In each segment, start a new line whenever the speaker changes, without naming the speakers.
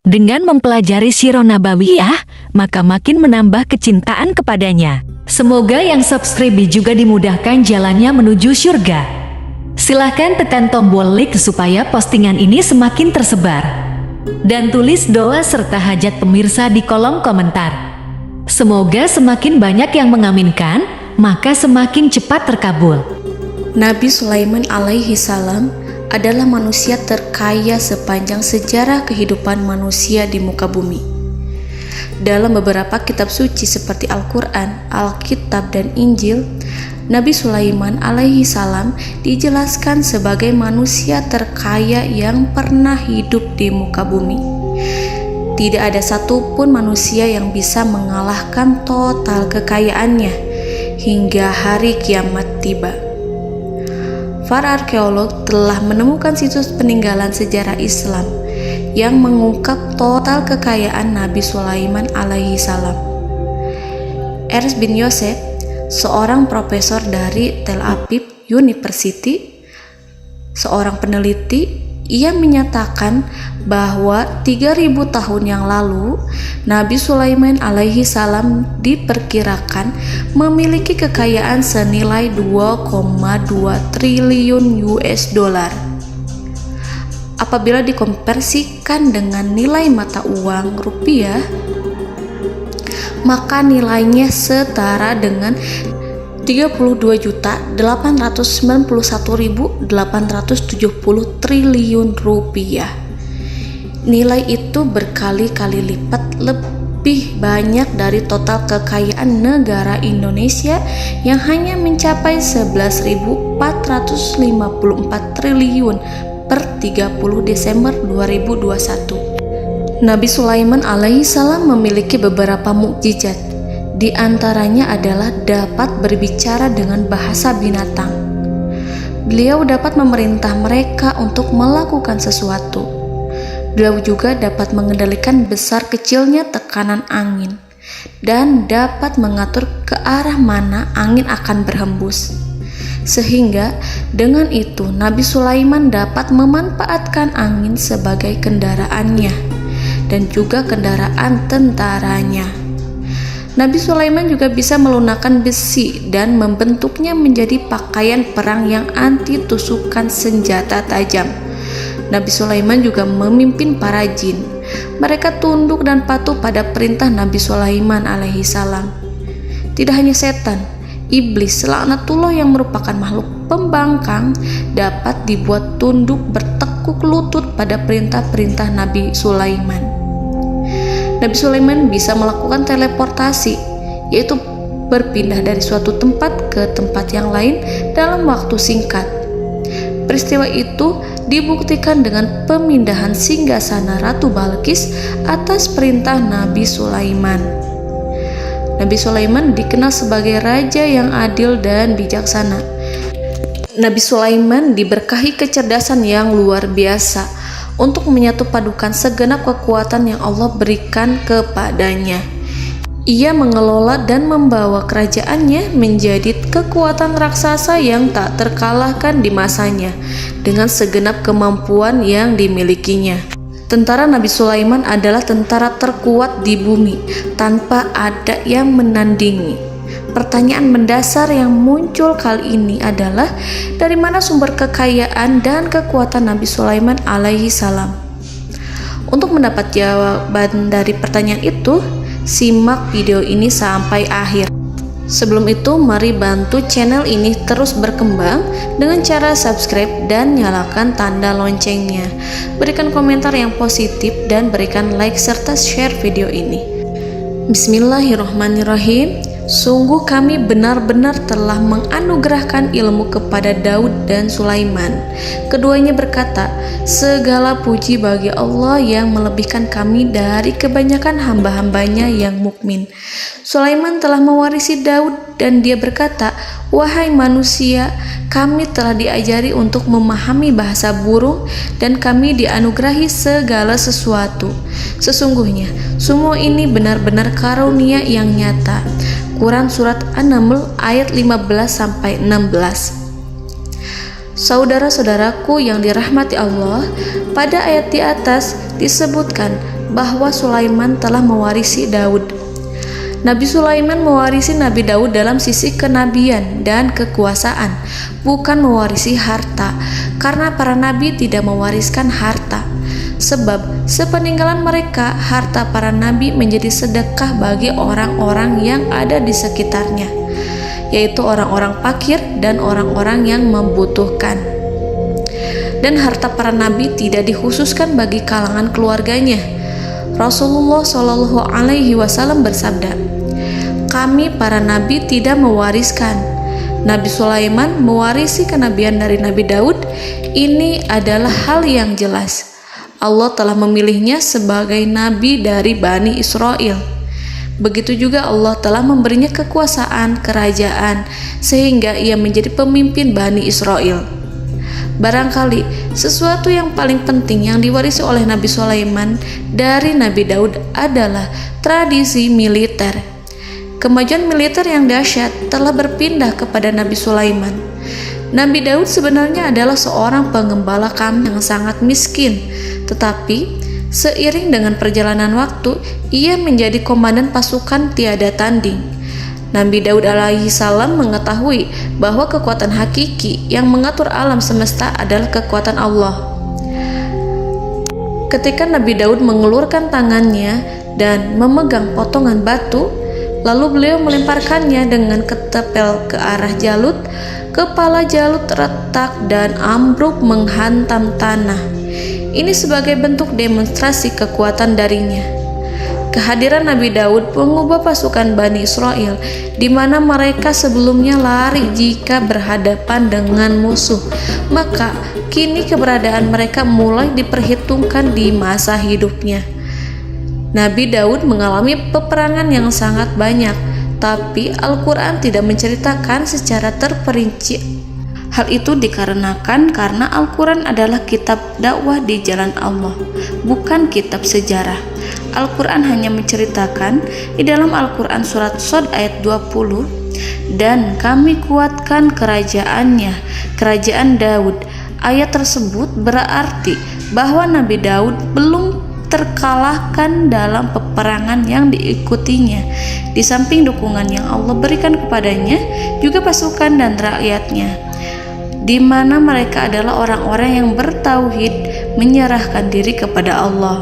Dengan mempelajari Sirah Nabawiyah, maka makin menambah kecintaan kepadanya. Semoga yang subscribe juga dimudahkan jalannya menuju surga. Silahkan tekan tombol like supaya postingan ini semakin tersebar. Dan tulis doa serta hajat pemirsa di kolom komentar. Semoga semakin banyak yang mengaminkan, maka semakin cepat terkabul.
Nabi Sulaiman alaihi salam adalah manusia terkaya sepanjang sejarah kehidupan manusia di muka bumi. Dalam beberapa kitab suci seperti Al-Quran, Alkitab, dan Injil, Nabi Sulaiman alaihi salam dijelaskan sebagai manusia terkaya yang pernah hidup di muka bumi. Tidak ada satupun manusia yang bisa mengalahkan total kekayaannya hingga hari kiamat tiba. Para arkeolog telah menemukan situs peninggalan sejarah Islam yang mengungkap total kekayaan Nabi Sulaiman alaihi salam. Ernst bin Yosef, seorang profesor dari Tel Aviv University, seorang peneliti, ia menyatakan bahwa 3000 tahun yang lalu Nabi Sulaiman alaihi salam diperkirakan memiliki kekayaan senilai 2,2 triliun US dollar. Apabila dikonversikan dengan nilai mata uang rupiah, maka nilainya setara dengan 32.891.870 triliun rupiah. Nilai itu berkali-kali lipat lebih banyak dari total kekayaan negara Indonesia yang hanya mencapai 11.454 triliun per 30 Desember 2021. Nabi Sulaiman alaihi salam memiliki beberapa mukjizat. Di antaranya adalah dapat berbicara dengan bahasa binatang. Beliau dapat memerintah mereka untuk melakukan sesuatu. Beliau juga dapat mengendalikan besar kecilnya tekanan angin dan dapat mengatur ke arah mana angin akan berhembus. Sehingga dengan itu Nabi Sulaiman dapat memanfaatkan angin sebagai kendaraannya dan juga kendaraan tentaranya. Nabi Sulaiman juga bisa melunakkan besi dan membentuknya menjadi pakaian perang yang anti tusukan senjata tajam. Nabi Sulaiman juga memimpin para jin. Mereka tunduk dan patuh pada perintah Nabi Sulaiman alaihi salam. Tidak hanya setan, iblis laknatullah yang merupakan makhluk pembangkang dapat dibuat tunduk bertekuk lutut pada perintah-perintah Nabi Sulaiman. Nabi Sulaiman bisa melakukan teleportasi, yaitu berpindah dari suatu tempat ke tempat yang lain dalam waktu singkat. Peristiwa itu dibuktikan dengan pemindahan singgasana Ratu Balqis atas perintah Nabi Sulaiman. Nabi Sulaiman dikenal sebagai raja yang adil dan bijaksana. Nabi Sulaiman diberkahi kecerdasan yang luar biasa untuk menyatu padukan segenap kekuatan yang Allah berikan kepadanya. Ia mengelola dan membawa kerajaannya menjadi kekuatan raksasa yang tak terkalahkan di masanya dengan segenap kemampuan yang dimilikinya. Tentara Nabi Sulaiman adalah tentara terkuat di bumi tanpa ada yang menandingi. Pertanyaan mendasar yang muncul kali ini adalah dari mana sumber kekayaan dan kekuatan Nabi Sulaiman alaihi salam? Untuk mendapat jawaban dari pertanyaan itu, simak video ini sampai akhir. Sebelum itu, mari bantu channel ini terus berkembang dengan cara subscribe dan nyalakan tanda loncengnya. Berikan komentar yang positif dan berikan like serta share video ini. Bismillahirrahmanirrahim. Sungguh kami benar-benar telah menganugerahkan ilmu kepada Daud dan Sulaiman. Keduanya berkata, segala puji bagi Allah yang melebihkan kami dari kebanyakan hamba-hambanya yang mukmin. Sulaiman telah mewarisi Daud dan dia berkata, wahai manusia, kami telah diajari untuk memahami bahasa burung dan kami dianugerahi segala sesuatu. Sesungguhnya, semua ini benar-benar karunia yang nyata. Quran Surat An-Naml ayat 15-16. Saudara-saudaraku yang dirahmati Allah, pada ayat di atas disebutkan bahwa Sulaiman telah mewarisi Daud. Nabi Sulaiman mewarisi Nabi Daud dalam sisi kenabian dan kekuasaan, bukan mewarisi harta, karena para nabi tidak mewariskan harta. Sebab sepeninggalan mereka, harta para nabi menjadi sedekah bagi orang-orang yang ada di sekitarnya, yaitu orang-orang fakir dan orang-orang yang membutuhkan. Dan harta para nabi tidak dikhususkan bagi kalangan keluarganya. Rasulullah Shallallahu Alaihi Wasallam bersabda, "Kami para nabi tidak mewariskan. Nabi Sulaiman mewarisi kenabian dari Nabi Daud. Ini adalah hal yang jelas. Allah telah memilihnya sebagai nabi dari Bani Israel. Begitu juga Allah telah memberinya kekuasaan kerajaan sehingga ia menjadi pemimpin Bani Israel." Barangkali sesuatu yang paling penting yang diwarisi oleh Nabi Sulaiman dari Nabi Daud adalah tradisi militer. Kemajuan militer yang dahsyat telah berpindah kepada Nabi Sulaiman. Nabi Daud sebenarnya adalah seorang pengembala kambing yang sangat miskin, tetapi seiring dengan perjalanan waktu, ia menjadi komandan pasukan tiada tanding. Nabi Daud alaihi salam mengetahui bahwa kekuatan hakiki yang mengatur alam semesta adalah kekuatan Allah. Ketika Nabi Daud mengulurkan tangannya dan memegang potongan batu, lalu beliau melemparkannya dengan ketepel ke arah Jalut, kepala Jalut retak dan ambruk menghantam tanah. Ini sebagai bentuk demonstrasi kekuatan darinya. Kehadiran Nabi Daud mengubah pasukan Bani Israel, di mana mereka sebelumnya lari jika berhadapan dengan musuh. Maka kini keberadaan mereka mulai diperhitungkan di masa hidupnya. Nabi Daud mengalami peperangan yang sangat banyak, tapi Al-Quran tidak menceritakan secara terperinci. Hal itu dikarenakan karena Al-Quran adalah kitab dakwah di jalan Allah, bukan kitab sejarah. Al-Quran hanya menceritakan di dalam Al-Quran surat Shad ayat 20, "Dan kami kuatkan kerajaannya, kerajaan Daud." Ayat tersebut berarti bahwa Nabi Daud belum terkalahkan dalam peperangan yang diikutinya. Di samping dukungan yang Allah berikan kepadanya, juga pasukan dan rakyatnya, di mana mereka adalah orang-orang yang bertauhid, menyerahkan diri kepada Allah.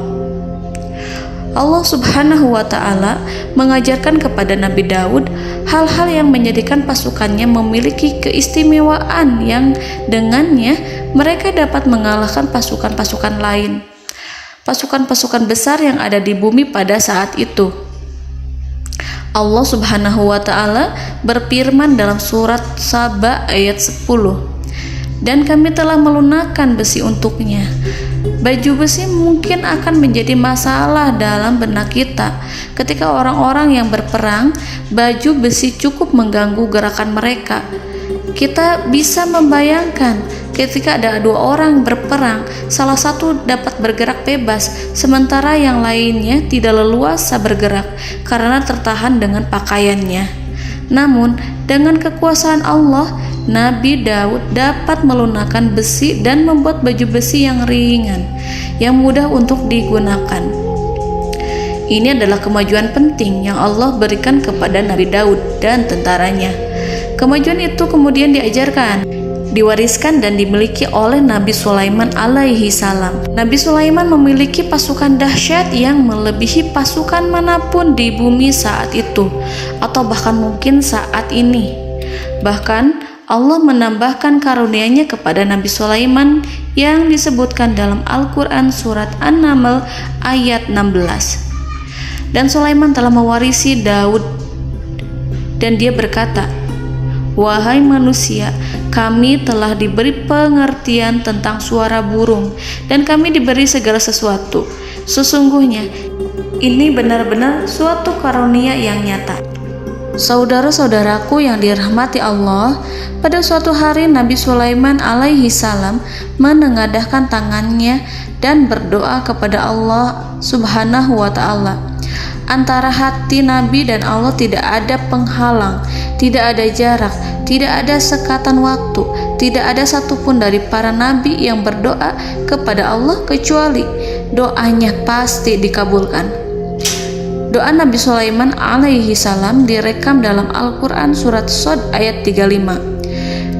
Allah Subhanahu wa Ta'ala mengajarkan kepada Nabi Daud hal-hal yang menjadikan pasukannya memiliki keistimewaan yang dengannya mereka dapat mengalahkan pasukan-pasukan lain, pasukan-pasukan besar yang ada di bumi pada saat itu. Allah Subhanahu wa Ta'ala berfirman dalam surat Saba ayat 10, "Dan kami telah melunakkan besi untuknya." Baju besi mungkin akan menjadi masalah dalam benak kita. Ketika orang-orang yang berperang, baju besi cukup mengganggu gerakan mereka. Kita bisa membayangkan ketika ada dua orang berperang, salah satu dapat bergerak bebas, sementara yang lainnya tidak leluasa bergerak karena tertahan dengan pakaiannya. Namun, dengan kekuasaan Allah, Nabi Daud dapat melunakkan besi dan membuat baju besi yang ringan, yang mudah untuk digunakan. Ini adalah kemajuan penting yang Allah berikan kepada Nabi Daud dan tentaranya. Kemajuan itu kemudian diajarkan, diwariskan dan dimiliki oleh Nabi Sulaiman alaihi salam. Nabi Sulaiman memiliki pasukan dahsyat yang melebihi pasukan manapun di bumi saat itu, atau bahkan mungkin saat ini. Bahkan Allah menambahkan karunia-Nya kepada Nabi Sulaiman yang disebutkan dalam Al-Quran surat An-Naml ayat 16. "Dan Sulaiman telah mewarisi Daud, dan dia berkata, 'Wahai manusia, kami telah diberi pengertian tentang suara burung, dan kami diberi segala sesuatu. Sesungguhnya ini benar-benar suatu karunia yang nyata.'" Saudara-saudaraku yang dirahmati Allah, pada suatu hari Nabi Sulaiman alaihi salam menengadahkan tangannya dan berdoa kepada Allah Subhanahu wa Ta'ala. Antara hati Nabi dan Allah tidak ada penghalang, tidak ada jarak, tidak ada sekatan waktu, tidak ada satupun dari para nabi yang berdoa kepada Allah kecuali doanya pasti dikabulkan. Doa Nabi Sulaiman alaihi salam direkam dalam Al-Quran surat Shad ayat 35.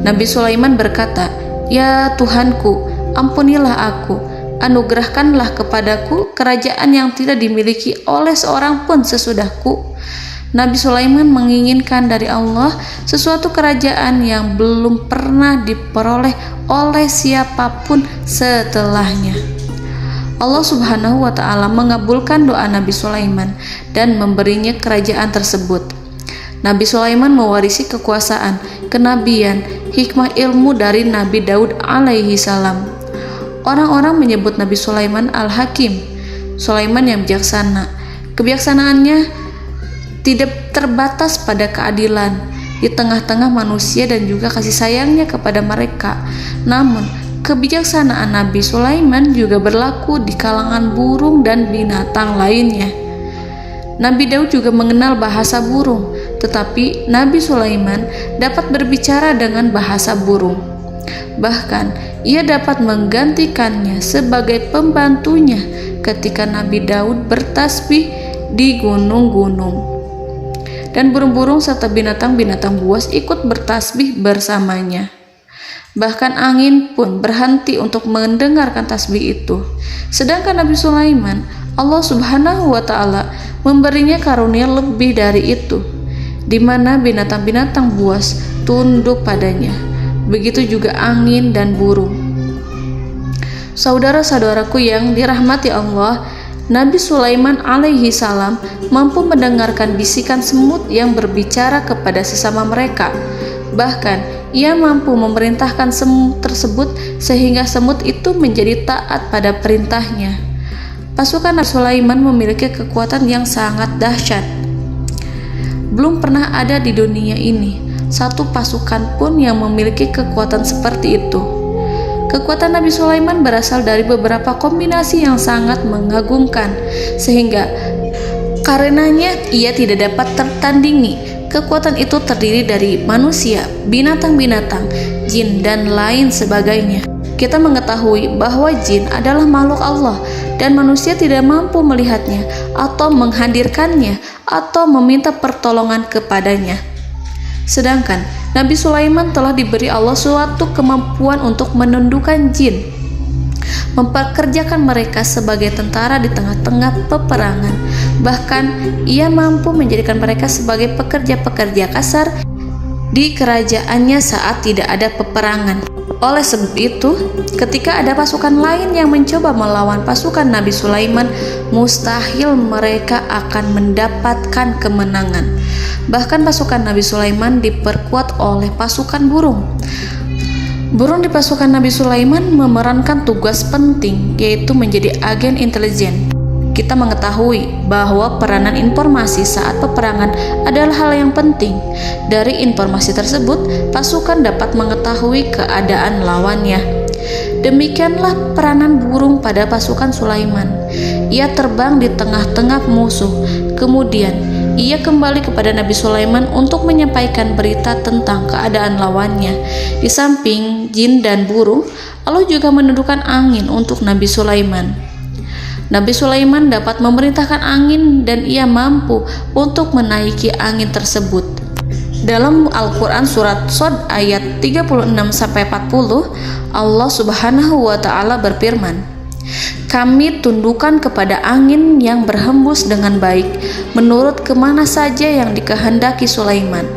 Nabi Sulaiman berkata, "Ya Tuhanku, ampunilah aku, anugerahkanlah kepadaku kerajaan yang tidak dimiliki oleh seorang pun sesudahku." Nabi Sulaiman menginginkan dari Allah sesuatu kerajaan yang belum pernah diperoleh oleh siapapun setelahnya. Allah Subhanahu wa Ta'ala mengabulkan doa Nabi Sulaiman dan memberinya kerajaan tersebut. Nabi Sulaiman mewarisi kekuasaan, kenabian, hikmah ilmu dari Nabi Daud alaihi salam. Orang-orang menyebut Nabi Sulaiman Al-Hakim, Sulaiman yang bijaksana. Kebijaksanaannya tidak terbatas pada keadilan di tengah-tengah manusia dan juga kasih sayangnya kepada mereka. Namun, kebijaksanaan Nabi Sulaiman juga berlaku di kalangan burung dan binatang lainnya. Nabi Daud juga mengenal bahasa burung, tetapi Nabi Sulaiman dapat berbicara dengan bahasa burung. Bahkan, ia dapat menggantikannya sebagai pembantunya ketika Nabi Daud bertasbih di gunung-gunung. Dan burung-burung serta binatang-binatang buas ikut bertasbih bersamanya. Bahkan angin pun berhenti untuk mendengarkan tasbih itu. Sedangkan Nabi Sulaiman, Allah Subhanahu wa Ta'ala memberinya karunia lebih dari itu, di mana binatang-binatang buas tunduk padanya. Begitu juga angin dan burung. Saudara-saudaraku yang dirahmati Allah, Nabi Sulaiman alaihi salam mampu mendengarkan bisikan semut yang berbicara kepada sesama mereka. Bahkan, ia mampu memerintahkan semut tersebut sehingga semut itu menjadi taat pada perintahnya. Pasukan Nabi Sulaiman memiliki kekuatan yang sangat dahsyat. Belum pernah ada di dunia ini satu pasukan pun yang memiliki kekuatan seperti itu. Kekuatan Nabi Sulaiman berasal dari beberapa kombinasi yang sangat mengagumkan, sehingga karenanya ia tidak dapat tertandingi. Kekuatan itu terdiri dari manusia, binatang-binatang, jin, dan lain sebagainya. Kita mengetahui bahwa jin adalah makhluk Allah dan manusia tidak mampu melihatnya atau menghadirkannya atau meminta pertolongan kepadanya. Sedangkan Nabi Sulaiman telah diberi Allah suatu kemampuan untuk menundukkan jin, mempekerjakan mereka sebagai tentara di tengah-tengah peperangan. Bahkan ia mampu menjadikan mereka sebagai pekerja-pekerja kasar di kerajaannya saat tidak ada peperangan. Oleh sebab itu, ketika ada pasukan lain yang mencoba melawan pasukan Nabi Sulaiman, mustahil mereka akan mendapatkan kemenangan. Bahkan pasukan Nabi Sulaiman diperkuat oleh pasukan burung. Burung di pasukan Nabi Sulaiman memerankan tugas penting, yaitu menjadi agen intelijen. Kita mengetahui bahwa peranan informasi saat peperangan adalah hal yang penting. Dari informasi tersebut, pasukan dapat mengetahui keadaan lawannya. Demikianlah peranan burung pada pasukan Sulaiman. Ia terbang di tengah-tengah musuh. Kemudian, ia kembali kepada Nabi Sulaiman untuk menyampaikan berita tentang keadaan lawannya. Di samping jin dan burung, Allah juga menundukkan angin untuk Nabi Sulaiman. Nabi Sulaiman dapat memerintahkan angin dan ia mampu untuk menaiki angin tersebut. Dalam Al-Quran surat Shad ayat 36-40, Allah Subhanahu wa Ta'ala berfirman, "Kami tundukkan kepada angin yang berhembus dengan baik menurut kemana saja yang dikehendaki Sulaiman.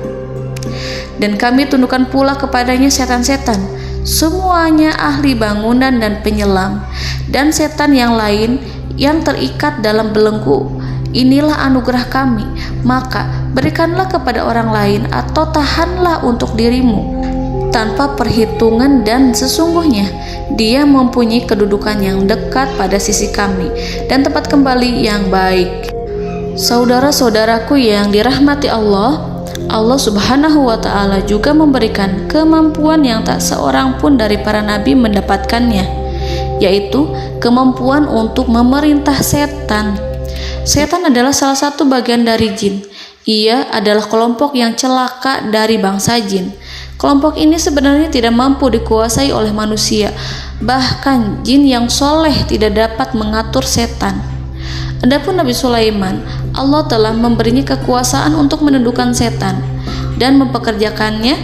Dan kami tundukkan pula kepadanya setan-setan, semuanya ahli bangunan dan penyelam, dan setan yang lain yang terikat dalam belenggu. Inilah anugerah kami, maka berikanlah kepada orang lain atau tahanlah untuk dirimu tanpa perhitungan, dan sesungguhnya dia mempunyai kedudukan yang dekat pada sisi kami dan tempat kembali yang baik." Saudara-saudaraku yang dirahmati Allah, Allah Subhanahu wa Ta'ala juga memberikan kemampuan yang tak seorang pun dari para nabi mendapatkannya, yaitu kemampuan untuk memerintah setan. Setan adalah salah satu bagian dari jin. Ia adalah kelompok yang celaka dari bangsa jin. Kelompok ini sebenarnya tidak mampu dikuasai oleh manusia, bahkan jin yang soleh tidak dapat mengatur setan. Adapun Nabi Sulaiman, Allah telah memberinya kekuasaan untuk menundukkan setan dan mempekerjakannya,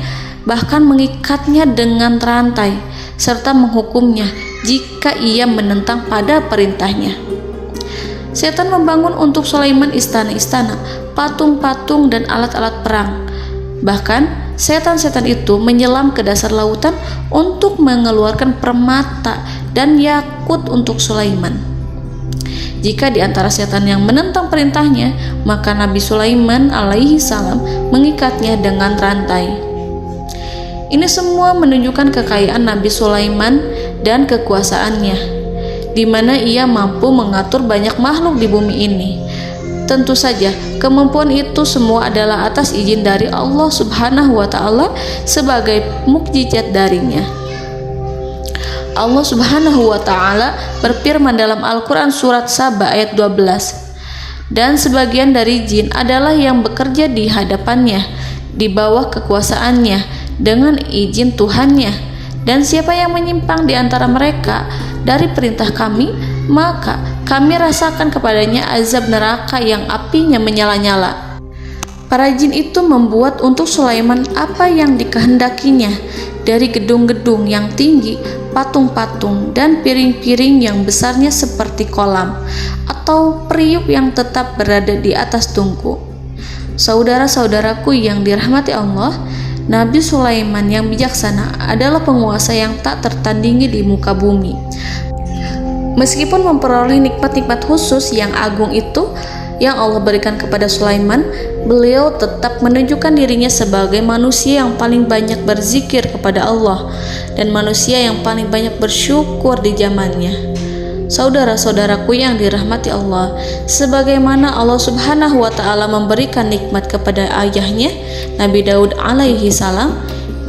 bahkan mengikatnya dengan rantai serta menghukumnya jika ia menentang pada perintahnya. Setan membangun untuk Sulaiman istana-istana, patung-patung dan alat-alat perang. Bahkan setan-setan itu menyelam ke dasar lautan untuk mengeluarkan permata dan yakut untuk Sulaiman. Jika di antara setan yang menentang perintahnya, maka Nabi Sulaiman alaihi salam mengikatnya dengan rantai. Ini semua menunjukkan kekayaan Nabi Sulaiman dan kekuasaannya, di mana ia mampu mengatur banyak makhluk di bumi ini. Tentu saja, kemampuan itu semua adalah atas izin dari Allah Subhanahu wa Ta'ala sebagai mukjizat darinya. Allah Subhanahu wa Ta'ala berfirman dalam Al-Quran surat Saba ayat 12, dan sebagian dari jin adalah yang bekerja di hadapannya, di bawah kekuasaannya, dengan izin Tuhannya. Dan siapa yang menyimpang di antara mereka dari perintah kami, maka kami rasakan kepadanya azab neraka yang apinya menyala-nyala. Para jin itu membuat untuk Sulaiman apa yang dikehendakinya, dari gedung-gedung yang tinggi, patung-patung, dan piring-piring yang besarnya seperti kolam, atau periuk yang tetap berada di atas tungku. Saudara-saudaraku yang dirahmati Allah, Nabi Sulaiman yang bijaksana adalah penguasa yang tak tertandingi di muka bumi. Meskipun memperoleh nikmat-nikmat khusus yang agung itu yang Allah berikan kepada Sulaiman, beliau tetap menunjukkan dirinya sebagai manusia yang paling banyak berzikir kepada Allah dan manusia yang paling banyak bersyukur di zamannya. Saudara-saudaraku yang dirahmati Allah, sebagaimana Allah Subhanahu wa Ta'ala memberikan nikmat kepada ayahnya Nabi Daud alaihi salam,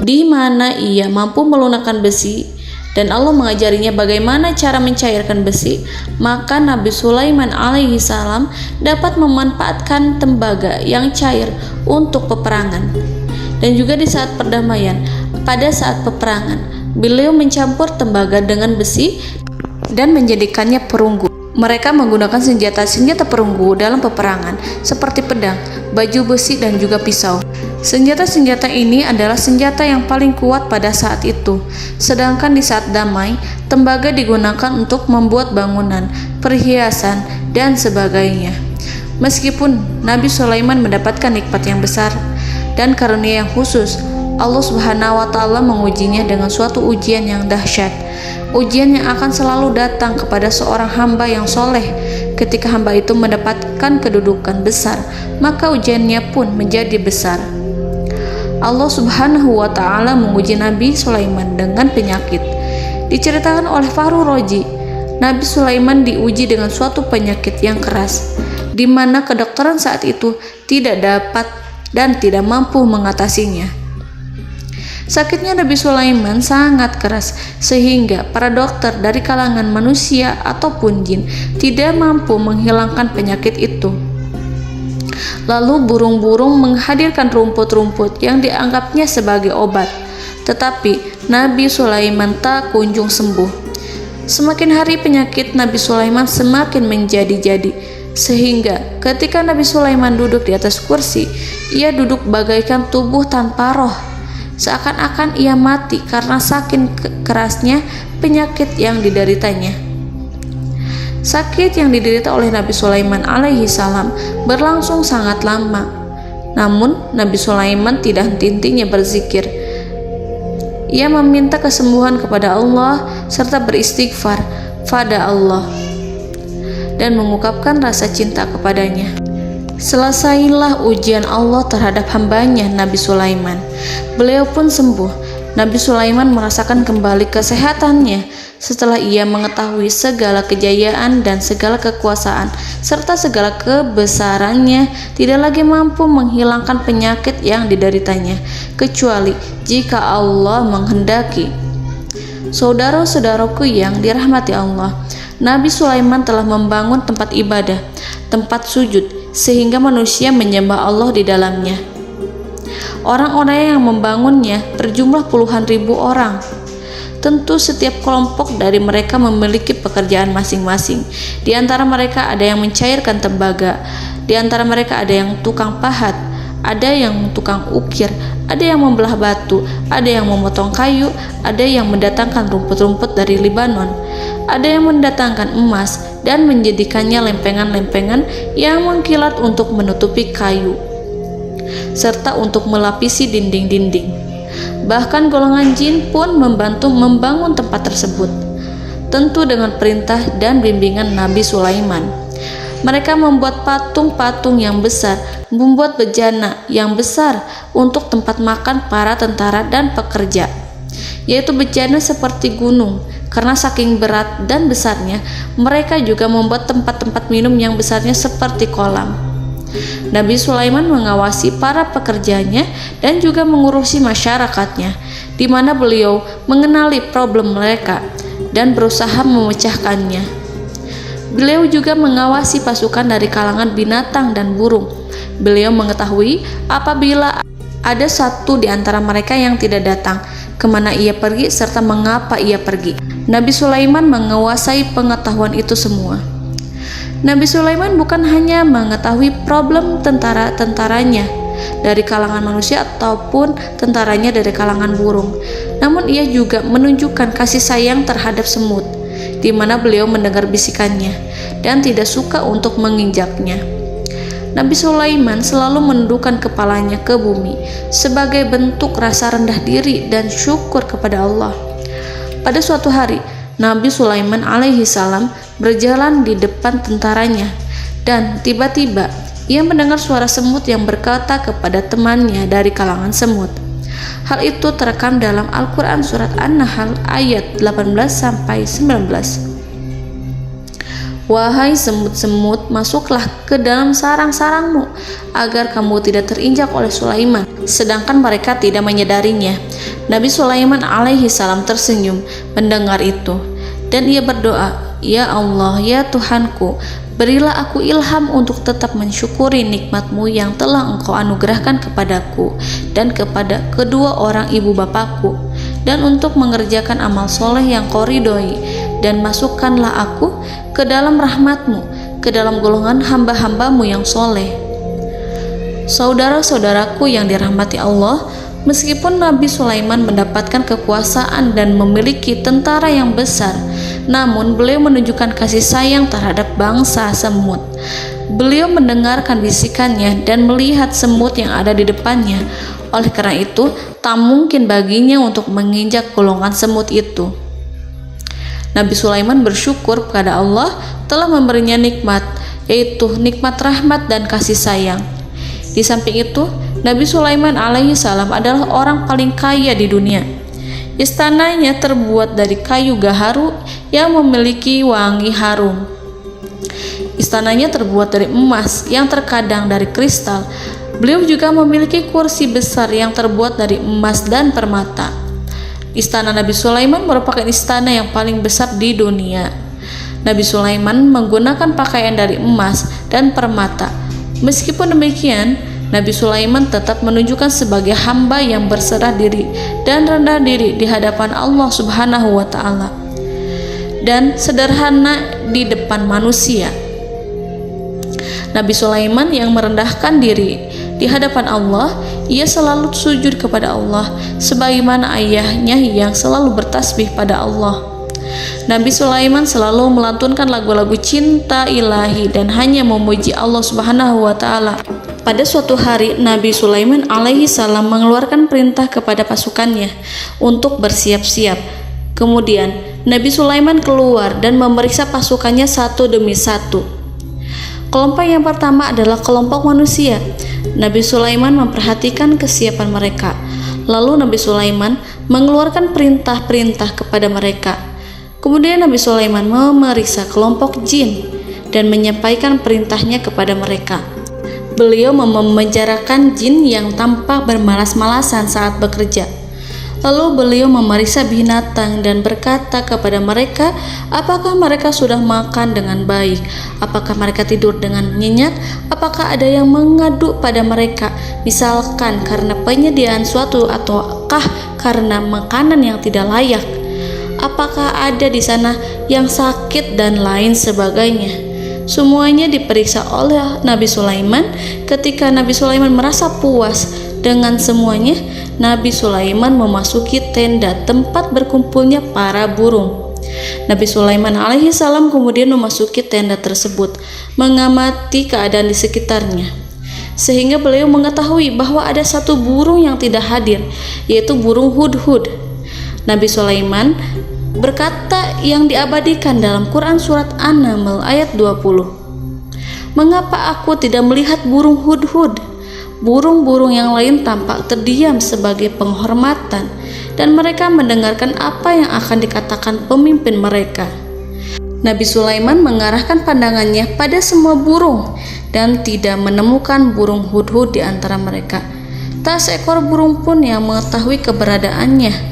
di mana ia mampu melunakkan besi dan Allah mengajarinya bagaimana cara mencairkan besi, maka Nabi Sulaiman alaihi salam dapat memanfaatkan tembaga yang cair untuk peperangan. Dan juga di saat perdamaian, pada saat peperangan, beliau mencampur tembaga dengan besi dan menjadikannya perunggu. Mereka menggunakan senjata-senjata perunggu dalam peperangan seperti pedang, baju besi, dan juga pisau. Senjata-senjata ini adalah senjata yang paling kuat pada saat itu. Sedangkan di saat damai, tembaga digunakan untuk membuat bangunan, perhiasan, dan sebagainya. Meskipun Nabi Sulaiman mendapatkan nikmat yang besar dan karunia yang khusus, Allah Subhanahu wa Ta'ala mengujinya dengan suatu ujian yang dahsyat. Ujian yang akan selalu datang kepada seorang hamba yang soleh. Ketika hamba itu mendapatkan kedudukan besar, maka ujiannya pun menjadi besar. Allah Subhanahu wa Ta'ala menguji Nabi Sulaiman dengan penyakit. Diceritakan oleh Fahru Roji, Nabi Sulaiman diuji dengan suatu penyakit yang keras, di mana kedokteran saat itu tidak dapat dan tidak mampu mengatasinya. Sakitnya Nabi Sulaiman sangat keras sehingga para dokter dari kalangan manusia ataupun jin tidak mampu menghilangkan penyakit itu. Lalu burung-burung menghadirkan rumput-rumput yang dianggapnya sebagai obat, tetapi Nabi Sulaiman tak kunjung sembuh. Semakin hari penyakit Nabi Sulaiman semakin menjadi-jadi, sehingga ketika Nabi Sulaiman duduk di atas kursi, ia duduk bagaikan tubuh tanpa roh. Seakan-akan ia mati karena saking kerasnya penyakit yang dideritanya. Sakit yang diderita oleh Nabi Sulaiman alaihi salam berlangsung sangat lama. Namun Nabi Sulaiman tidak henti-hentinya berzikir. Ia meminta kesembuhan kepada Allah serta beristighfar pada Allah dan mengungkapkan rasa cinta kepadanya. Selesailah ujian Allah terhadap hambanya Nabi Sulaiman. Beliau pun sembuh. Nabi Sulaiman merasakan kembali kesehatannya setelah ia mengetahui segala kejayaan dan segala kekuasaan serta segala kebesarannya tidak lagi mampu menghilangkan penyakit yang dideritanya kecuali jika Allah menghendaki. Saudara-saudaraku yang dirahmati Allah, Nabi Sulaiman telah membangun tempat ibadah, tempat sujud, sehingga manusia menyembah Allah di dalamnya. Orang-orang yang membangunnya berjumlah puluhan ribu orang. Tentu setiap kelompok dari mereka memiliki pekerjaan masing-masing. Di antara mereka ada yang mencairkan tembaga, di antara mereka ada yang tukang pahat, ada yang tukang ukir, ada yang membelah batu, ada yang memotong kayu, ada yang mendatangkan rumput-rumput dari Libanon, ada yang mendatangkan emas dan menjadikannya lempengan-lempengan yang mengkilat untuk menutupi kayu, serta untuk melapisi dinding-dinding. Bahkan golongan jin pun membantu membangun tempat tersebut, tentu dengan perintah dan bimbingan Nabi Sulaiman. Mereka membuat patung-patung yang besar, membuat bejana yang besar untuk tempat makan para tentara dan pekerja, yaitu bejana seperti gunung. Karena saking berat dan besarnya, mereka juga membuat tempat-tempat minum yang besarnya seperti kolam. Nabi Sulaiman mengawasi para pekerjanya dan juga mengurusi masyarakatnya, di mana beliau mengenali problem mereka dan berusaha memecahkannya. Beliau juga mengawasi pasukan dari kalangan binatang dan burung. Beliau mengetahui apabila ada satu di antara mereka yang tidak datang, kemana ia pergi serta mengapa ia pergi. Nabi Sulaiman menguasai pengetahuan itu semua. Nabi Sulaiman bukan hanya mengetahui problem tentara-tentaranya dari kalangan manusia ataupun tentaranya dari kalangan burung, namun ia juga menunjukkan kasih sayang terhadap semut, di mana beliau mendengar bisikannya dan tidak suka untuk menginjaknya. Nabi Sulaiman selalu menundukkan kepalanya ke bumi sebagai bentuk rasa rendah diri dan syukur kepada Allah. Pada suatu hari, Nabi Sulaiman alaihi salam berjalan di depan tentaranya dan tiba-tiba ia mendengar suara semut yang berkata kepada temannya dari kalangan semut. Hal itu terekam dalam Al-Quran surat An-Nahl ayat 18-19. Wahai semut-semut, masuklah ke dalam sarang-sarangmu agar kamu tidak terinjak oleh Sulaiman, sedangkan mereka tidak menyadarinya. Nabi Sulaiman alaihi salam tersenyum mendengar itu dan ia berdoa, "Ya Allah, ya Tuhanku, berilah aku ilham untuk tetap mensyukuri nikmat-Mu yang telah Engkau anugerahkan kepadaku dan kepada kedua orang ibu bapakku, dan untuk mengerjakan amal soleh yang Kau ridhoi, dan masukkanlah aku ke dalam rahmat-Mu, ke dalam golongan hamba-hamba-Mu yang soleh." Saudara-saudaraku yang dirahmati Allah, meskipun Nabi Sulaiman mendapatkan kekuasaan dan memiliki tentara yang besar, namun beliau menunjukkan kasih sayang terhadap bangsa semut. Beliau mendengarkan bisikannya dan melihat semut yang ada di depannya. Oleh karena itu, tak mungkin baginya untuk menginjak golongan semut itu. Nabi Sulaiman bersyukur kepada Allah telah memberinya nikmat, yaitu nikmat rahmat dan kasih sayang. Di samping itu, Nabi Sulaiman alaihi salam adalah orang paling kaya di dunia. Istananya terbuat dari kayu gaharu yang memiliki wangi harum. Istananya terbuat dari emas yang terkadang dari kristal. Beliau juga memiliki kursi besar yang terbuat dari emas dan permata. Istana Nabi Sulaiman merupakan istana yang paling besar di dunia. Nabi Sulaiman menggunakan pakaian dari emas dan permata. Meskipun demikian, Nabi Sulaiman tetap menunjukkan sebagai hamba yang berserah diri dan rendah diri di hadapan Allah Subhanahu wa Ta'ala, dan sederhana di depan manusia. Nabi Sulaiman yang merendahkan diri di hadapan Allah, ia selalu sujud kepada Allah sebagaimana ayahnya yang selalu bertasbih pada Allah. Nabi Sulaiman selalu melantunkan lagu-lagu cinta ilahi dan hanya memuji Allah Subhanahu wa Ta'ala. Pada suatu hari, Nabi Sulaiman alaihi salam mengeluarkan perintah kepada pasukannya untuk bersiap-siap. Kemudian Nabi Sulaiman keluar dan memeriksa pasukannya satu demi satu. Kelompok yang pertama adalah kelompok manusia. Nabi Sulaiman memperhatikan kesiapan mereka. Lalu Nabi Sulaiman mengeluarkan perintah-perintah kepada mereka. Kemudian Nabi Sulaiman memeriksa kelompok jin dan menyampaikan perintahnya kepada mereka. Beliau memenjarakan jin yang tampak bermalas-malasan saat bekerja. Lalu beliau memeriksa binatang dan berkata kepada mereka, apakah mereka sudah makan dengan baik? Apakah mereka tidur dengan nyenyak? Apakah ada yang mengadu pada mereka, misalkan karena penyediaan suatu ataukah karena makanan yang tidak layak? Apakah ada di sana yang sakit dan lain sebagainya? Semuanya diperiksa oleh Nabi Sulaiman. Ketika Nabi Sulaiman merasa puas dengan semuanya, Nabi Sulaiman memasuki tenda tempat berkumpulnya para burung. Nabi Sulaiman alaihissalam kemudian memasuki tenda tersebut, mengamati keadaan di sekitarnya, sehingga beliau mengetahui bahwa ada satu burung yang tidak hadir, yaitu burung hudhud. Nabi Sulaiman berkata yang diabadikan dalam Quran surat An-Naml ayat 20. Mengapa aku tidak melihat burung hudhud? Burung-burung yang lain tampak terdiam sebagai penghormatan, dan mereka mendengarkan apa yang akan dikatakan pemimpin mereka. Nabi Sulaiman mengarahkan pandangannya pada semua burung dan tidak menemukan burung hudhud di antara mereka. Tak seekor burung pun yang mengetahui keberadaannya.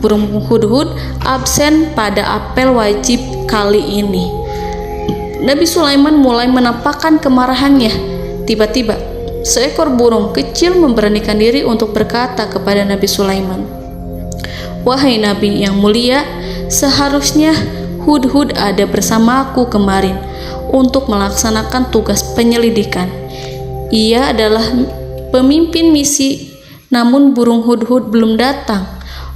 Burung hudhud absen pada apel wajib kali ini. Nabi Sulaiman mulai menampakkan kemarahannya. Tiba-tiba seekor burung kecil memberanikan diri untuk berkata kepada Nabi Sulaiman, "Wahai Nabi yang mulia, seharusnya hudhud ada bersamaku kemarin untuk melaksanakan tugas penyelidikan. Ia adalah pemimpin misi, namun burung hudhud belum datang.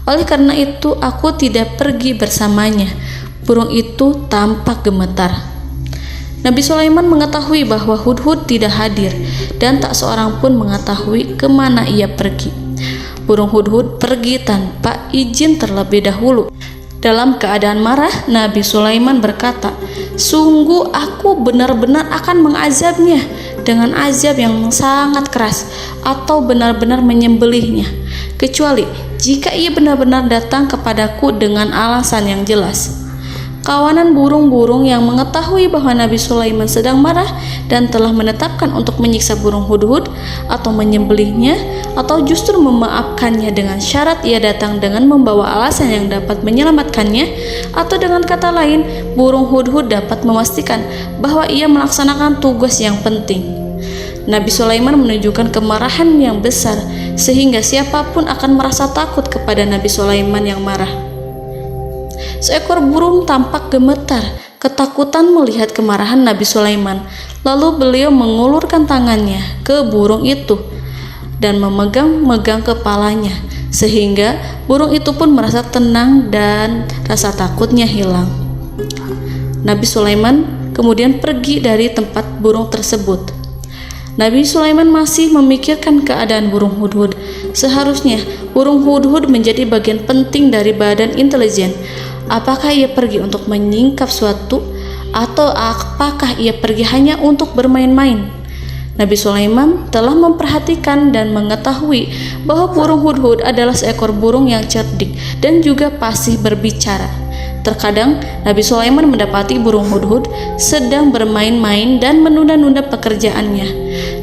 Oleh karena itu aku tidak pergi bersamanya." Burung itu tampak gemetar. Nabi Sulaiman mengetahui bahwa hudhud tidak hadir dan tak seorang pun mengetahui kemana ia pergi. Burung hudhud pergi tanpa izin terlebih dahulu. Dalam keadaan marah, Nabi Sulaiman berkata, "Sungguh aku benar-benar akan mengazabnya dengan azab yang sangat keras atau benar-benar menyembelihnya, kecuali jika ia benar-benar datang kepadaku dengan alasan yang jelas." Kawanan burung-burung yang mengetahui bahwa Nabi Sulaiman sedang marah dan telah menetapkan untuk menyiksa burung hudhud atau menyembelihnya atau justru memaafkannya dengan syarat ia datang dengan membawa alasan yang dapat menyelamatkannya, atau dengan kata lain, burung hudhud dapat memastikan bahwa ia melaksanakan tugas yang penting. Nabi Sulaiman menunjukkan kemarahan yang besar sehingga siapapun akan merasa takut kepada Nabi Sulaiman yang marah. Seekor burung tampak gemetar, ketakutan melihat kemarahan Nabi Sulaiman. Lalu beliau mengulurkan tangannya ke burung itu dan memegang-megang kepalanya, sehingga burung itu pun merasa tenang dan rasa takutnya hilang. Nabi Sulaiman kemudian pergi dari tempat burung tersebut. Nabi Sulaiman masih memikirkan keadaan burung hudhud. Seharusnya burung hudhud menjadi bagian penting dari badan intelijen. Apakah ia pergi untuk menyingkap suatu, atau apakah ia pergi hanya untuk bermain-main? Nabi Sulaiman telah memperhatikan dan mengetahui bahwa burung hudhud adalah seekor burung yang cerdik dan juga fasih berbicara. Terkadang Nabi Sulaiman mendapati burung hudhud sedang bermain-main dan menunda-nunda pekerjaannya.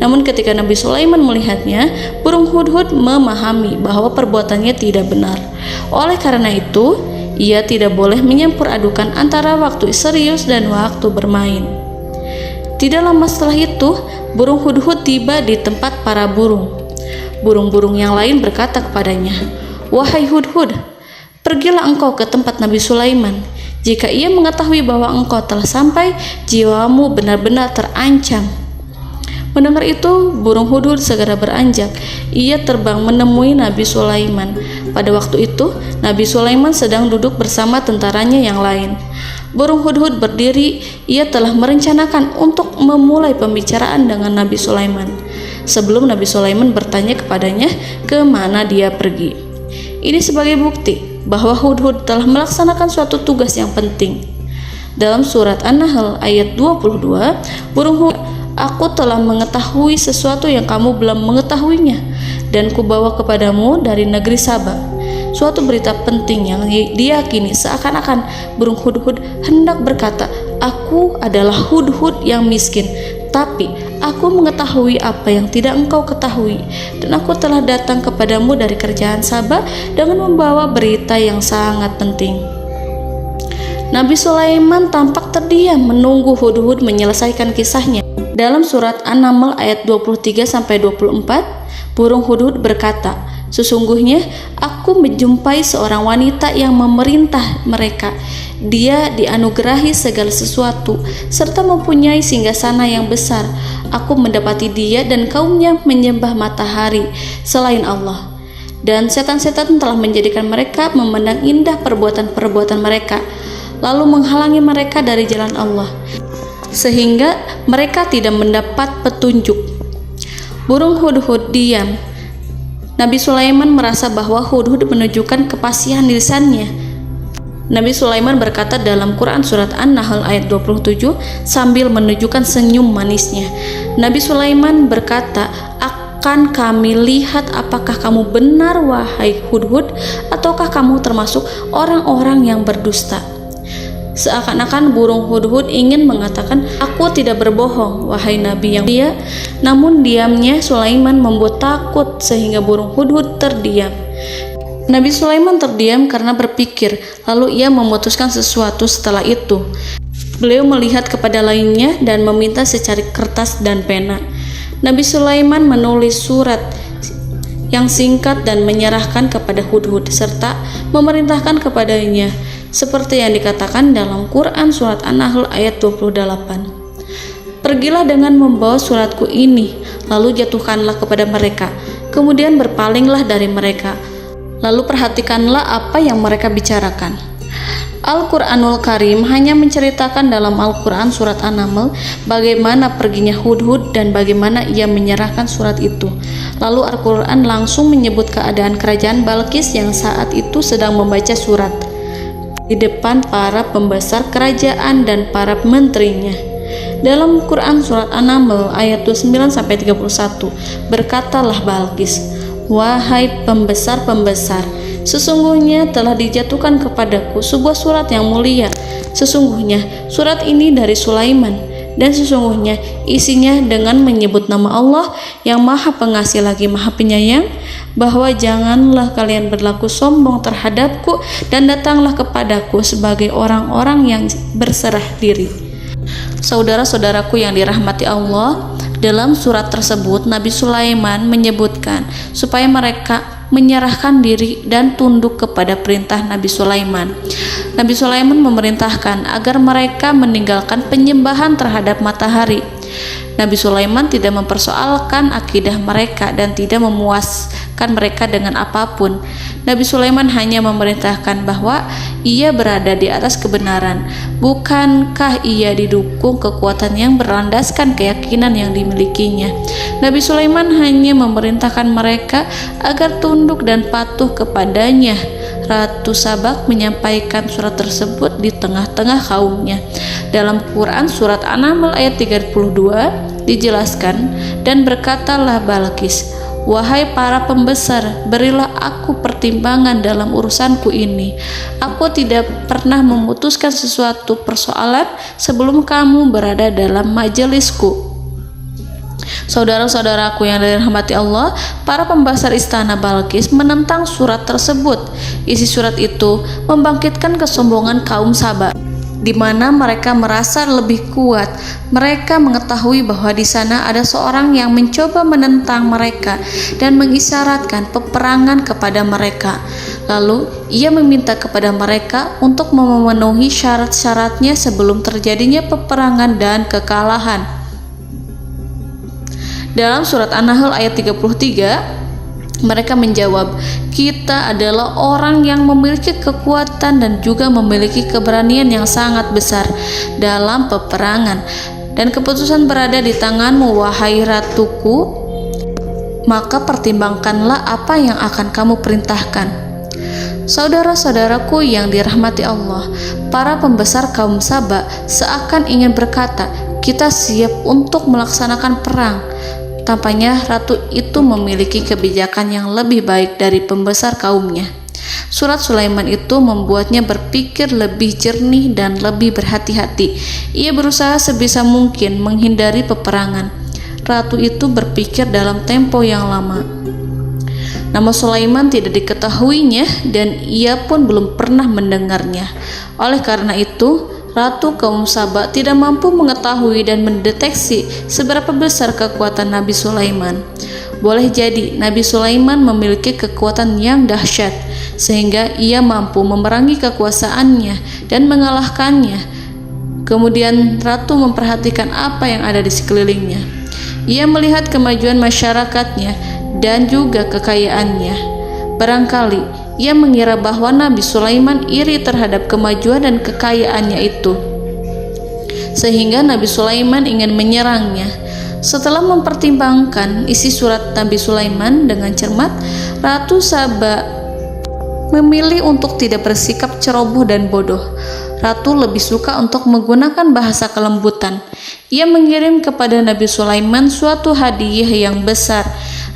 Namun ketika Nabi Sulaiman melihatnya, burung hudhud memahami bahwa perbuatannya tidak benar. Oleh karena itu, ia tidak boleh menyampur adukan antara waktu serius dan waktu bermain. Tidak lama setelah itu, burung hudhud tiba di tempat para burung. Burung-burung yang lain berkata kepadanya, "Wahai hudhud, pergilah engkau ke tempat Nabi Sulaiman. Jika ia mengetahui bahwa engkau telah sampai, jiwamu benar-benar terancam." Mendengar itu, burung hudhud segera beranjak. Ia terbang menemui Nabi Sulaiman. Pada waktu itu, Nabi Sulaiman sedang duduk bersama tentaranya yang lain. Burung hudhud berdiri. Ia telah merencanakan untuk memulai pembicaraan dengan Nabi Sulaiman sebelum Nabi Sulaiman bertanya kepadanya kemana dia pergi. Ini sebagai bukti bahwa hudhud telah melaksanakan suatu tugas yang penting. Dalam surat An-Nahl ayat 22, burung hudhud, "Aku telah mengetahui sesuatu yang kamu belum mengetahuinya, dan kubawa kepadamu dari negeri Saba suatu berita penting yang diyakini." Seakan-akan burung hudhud hendak berkata, "Aku adalah hudhud yang miskin, tapi Aku mengetahui apa yang tidak engkau ketahui, dan aku telah datang kepadamu dari kerajaan Saba dengan membawa berita yang sangat penting. Nabi Sulaiman tampak terdiam menunggu Hudhud menyelesaikan kisahnya. Dalam surat An-Naml ayat 23-24, burung Hudhud berkata, "Sesungguhnya aku menjumpai seorang wanita yang memerintah mereka. Dia dianugerahi segala sesuatu serta mempunyai singgasana yang besar. Aku mendapati dia dan kaumnya menyembah matahari selain Allah. Dan setan-setan telah menjadikan mereka memandang indah perbuatan-perbuatan mereka, lalu menghalangi mereka dari jalan Allah, sehingga mereka tidak mendapat petunjuk." Burung Hudhud diam. Nabi Sulaiman merasa bahwa Hudhud menunjukkan kepasihan lisannya. Nabi Sulaiman berkata dalam Quran surat An-Nahl ayat 27 sambil menunjukkan senyum manisnya. Nabi Sulaiman berkata, "Akan kami lihat apakah kamu benar wahai Hudhud, ataukah kamu termasuk orang-orang yang berdusta." Seakan-akan burung Hudhud ingin mengatakan, "Aku tidak berbohong, wahai Nabi yang mulia." Namun diamnya Sulaiman membuat takut sehingga burung Hudhud terdiam. Nabi Sulaiman terdiam karena berpikir, lalu ia memutuskan sesuatu setelah itu. Beliau melihat kepada lainnya dan meminta secari kertas dan pena. Nabi Sulaiman menulis surat yang singkat dan menyerahkan kepada Hudhud serta memerintahkan kepadanya seperti yang dikatakan dalam Quran surat An-Nahl ayat 28. "Pergilah dengan membawa suratku ini, lalu jatuhkanlah kepada mereka, kemudian berpalinglah dari mereka, lalu perhatikanlah apa yang mereka bicarakan." Al-Quranul Karim hanya menceritakan dalam Al-Quran surat An-Naml bagaimana perginya Hudhud dan bagaimana ia menyerahkan surat itu. Lalu Al-Quran langsung menyebut keadaan kerajaan Balqis yang saat itu sedang membaca surat di depan para pembesar kerajaan dan para menterinya. Dalam Quran surat An-Naml ayat 29-31, berkatalah Balqis, "Wahai pembesar-pembesar, sesungguhnya telah dijatuhkan kepadaku sebuah surat yang mulia. Sesungguhnya surat ini dari Sulaiman, dan sesungguhnya isinya dengan menyebut nama Allah yang Maha Pengasih lagi Maha Penyayang, bahwa janganlah kalian berlaku sombong terhadapku dan datanglah kepadaku sebagai orang-orang yang berserah diri." Saudara-saudaraku yang dirahmati Allah, dalam surat tersebut Nabi Sulaiman menyebutkan supaya mereka menyerahkan diri dan tunduk kepada perintah Nabi Sulaiman. Nabi Sulaiman memerintahkan agar mereka meninggalkan penyembahan terhadap matahari. Nabi Sulaiman tidak mempersoalkan akidah mereka dan tidak memuaskan mereka dengan apapun. Nabi Sulaiman hanya memerintahkan bahwa ia berada di atas kebenaran. Bukankah ia didukung kekuatan yang berlandaskan keyakinan yang dimilikinya? Nabi Sulaiman hanya memerintahkan mereka agar tunduk dan patuh kepadanya. Ratu Sabak menyampaikan surat tersebut di tengah-tengah kaumnya. Dalam Quran surat An-Naml ayat 32 dijelaskan, "Dan berkatalah Balqis, wahai para pembesar, berilah aku pertimbangan dalam urusanku ini. Aku tidak pernah memutuskan sesuatu persoalan sebelum kamu berada dalam majelisku." Saudara-saudaraku yang dirahmati Allah, para pembesar istana Balqis menentang surat tersebut. Isi surat itu membangkitkan kesombongan kaum Saba, di mana mereka merasa lebih kuat. Mereka mengetahui bahwa di sana ada seorang yang mencoba menentang mereka dan mengisyaratkan peperangan kepada mereka. Lalu ia meminta kepada mereka untuk memenuhi syarat-syaratnya sebelum terjadinya peperangan dan kekalahan. Dalam surat An-Nahl ayat 33, mereka menjawab, "Kita adalah orang yang memiliki kekuatan dan juga memiliki keberanian yang sangat besar dalam peperangan, dan keputusan berada di tanganmu, wahai ratuku. Maka pertimbangkanlah apa yang akan kamu perintahkan." Saudara-saudaraku yang dirahmati Allah, para pembesar kaum Saba seakan ingin berkata, "Kita siap untuk melaksanakan perang." Tampaknya ratu itu memiliki kebijakan yang lebih baik dari pembesar kaumnya. Surat Sulaiman itu membuatnya berpikir lebih jernih dan lebih berhati-hati. Ia berusaha sebisa mungkin menghindari peperangan. ratu itu berpikir dalam tempo yang lama. Nama Sulaiman tidak diketahuinya dan ia pun belum pernah mendengarnya. Oleh karena itu, Ratu kaum Saba tidak mampu mengetahui dan mendeteksi seberapa besar kekuatan Nabi Sulaiman. Boleh jadi Nabi Sulaiman memiliki kekuatan yang dahsyat, sehingga ia mampu memerangi kekuasaannya dan mengalahkannya. Kemudian Ratu memperhatikan apa yang ada di sekelilingnya. Ia melihat kemajuan masyarakatnya dan juga kekayaannya. Barangkali ia mengira bahwa Nabi Sulaiman iri terhadap kemajuan dan kekayaannya itu, sehingga Nabi Sulaiman ingin menyerangnya. Setelah mempertimbangkan isi surat Nabi Sulaiman dengan cermat, Ratu Saba memilih untuk tidak bersikap ceroboh dan bodoh. Ratu lebih suka untuk menggunakan bahasa kelembutan. Ia mengirim kepada Nabi Sulaiman suatu hadiah yang besar.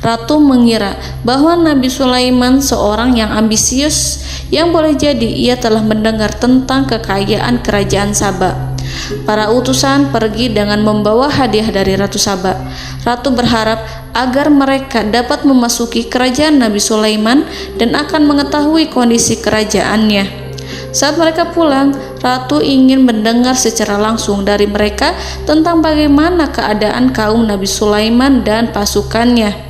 Ratu mengira bahwa Nabi Sulaiman seorang yang ambisius, yang boleh jadi ia telah mendengar tentang kekayaan kerajaan Saba. Para utusan pergi dengan membawa hadiah dari Ratu Saba. Ratu berharap agar mereka dapat memasuki kerajaan Nabi Sulaiman dan akan mengetahui kondisi kerajaannya. Saat mereka pulang, Ratu ingin mendengar secara langsung dari mereka tentang bagaimana keadaan kaum Nabi Sulaiman dan pasukannya.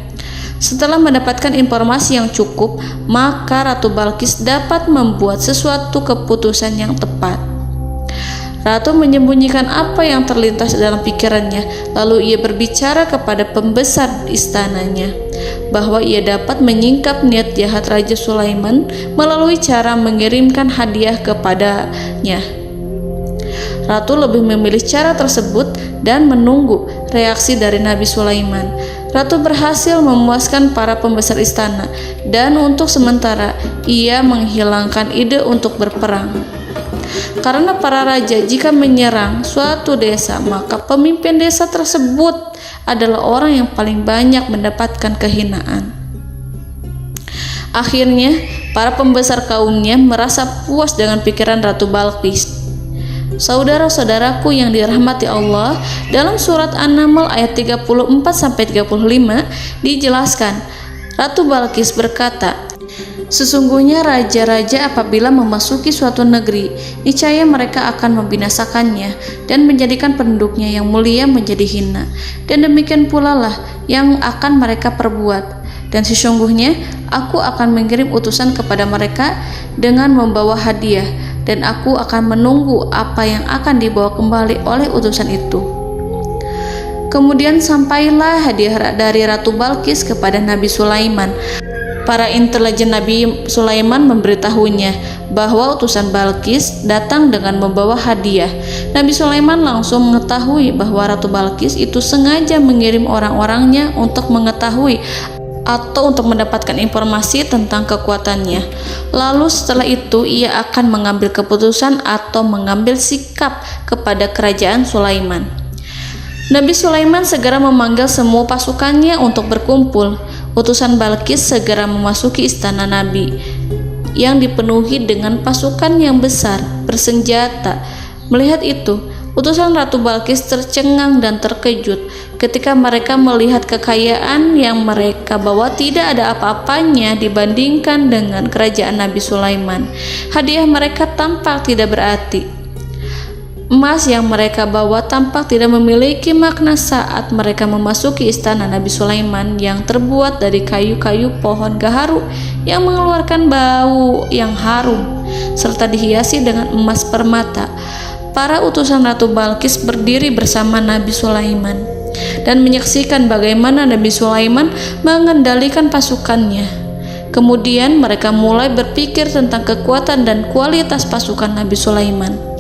Setelah mendapatkan informasi yang cukup, maka Ratu Balqis dapat membuat sesuatu keputusan yang tepat. Ratu menyembunyikan apa yang terlintas dalam pikirannya, lalu ia berbicara kepada pembesar istananya bahwa ia dapat menyingkap niat jahat Raja Sulaiman melalui cara mengirimkan hadiah kepadanya. Ratu lebih memilih cara tersebut dan menunggu reaksi dari Nabi Sulaiman. Ratu berhasil memuaskan para pembesar istana, dan untuk sementara ia menghilangkan ide untuk berperang. Karena para raja jika menyerang suatu desa, maka pemimpin desa tersebut adalah orang yang paling banyak mendapatkan kehinaan. Akhirnya, para pembesar kaumnya merasa puas dengan pikiran Ratu Balqis. Saudara-saudaraku yang dirahmati Allah, dalam surat An-Naml ayat 34-35 dijelaskan, Ratu Balqis berkata, "Sesungguhnya raja-raja apabila memasuki suatu negeri, niscaya mereka akan membinasakannya dan menjadikan penduduknya yang mulia menjadi hina, dan demikian pula lah yang akan mereka perbuat. Dan sesungguhnya aku akan mengirim utusan kepada mereka dengan membawa hadiah, dan aku akan menunggu apa yang akan dibawa kembali oleh utusan itu." Kemudian sampailah hadiah dari Ratu Balqis kepada Nabi Sulaiman. Para intelijen Nabi Sulaiman memberitahunya bahwa utusan Balqis datang dengan membawa hadiah. Nabi Sulaiman langsung mengetahui bahwa Ratu Balqis itu sengaja mengirim orang-orangnya untuk mengetahui atau untuk mendapatkan informasi tentang kekuatannya. Lalu setelah itu ia akan mengambil keputusan atau mengambil sikap kepada kerajaan Sulaiman. Nabi Sulaiman segera memanggil semua pasukannya untuk berkumpul. Utusan Balqis segera memasuki istana Nabi yang dipenuhi dengan pasukan yang besar bersenjata. Melihat itu, utusan Ratu Balqis tercengang dan terkejut ketika mereka melihat kekayaan yang mereka bawa tidak ada apa-apanya dibandingkan dengan kerajaan Nabi Sulaiman. Hadiah mereka tampak tidak berarti. Emas yang mereka bawa tampak tidak memiliki makna saat mereka memasuki istana Nabi Sulaiman yang terbuat dari kayu-kayu pohon gaharu yang mengeluarkan bau yang harum serta dihiasi dengan emas permata. Para utusan Ratu Balqis berdiri bersama Nabi Sulaiman dan menyaksikan bagaimana Nabi Sulaiman mengendalikan pasukannya. Kemudian mereka mulai berpikir tentang kekuatan dan kualitas pasukan Nabi Sulaiman.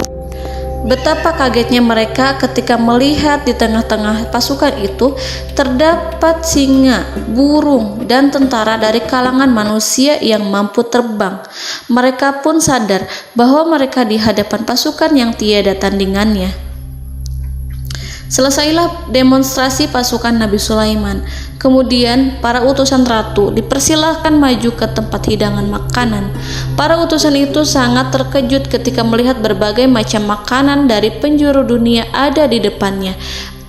Betapa kagetnya mereka ketika melihat di tengah-tengah pasukan itu terdapat singa, burung, dan tentara dari kalangan manusia yang mampu terbang. Mereka pun sadar bahwa mereka di hadapan pasukan yang tiada tandingannya. Selesailah demonstrasi pasukan Nabi Sulaiman. Kemudian para utusan ratu dipersilahkan maju ke tempat hidangan makanan. Para utusan itu sangat terkejut ketika melihat berbagai macam makanan dari penjuru dunia ada di depannya.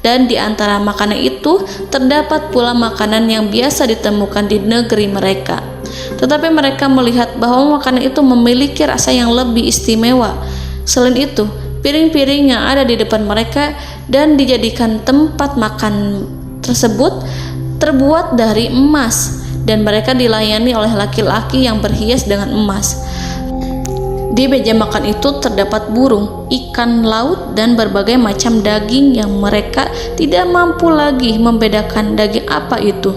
Dan di antara makanan itu terdapat pula makanan yang biasa ditemukan di negeri mereka. Tetapi mereka melihat bahwa makanan itu memiliki rasa yang lebih istimewa. Selain itu, piring-piring yang ada di depan mereka dan dijadikan tempat makan tersebut terbuat dari emas, dan mereka dilayani oleh laki-laki yang berhias dengan emas. Di meja makan itu terdapat burung, ikan laut, dan berbagai macam daging yang mereka tidak mampu lagi membedakan daging apa itu.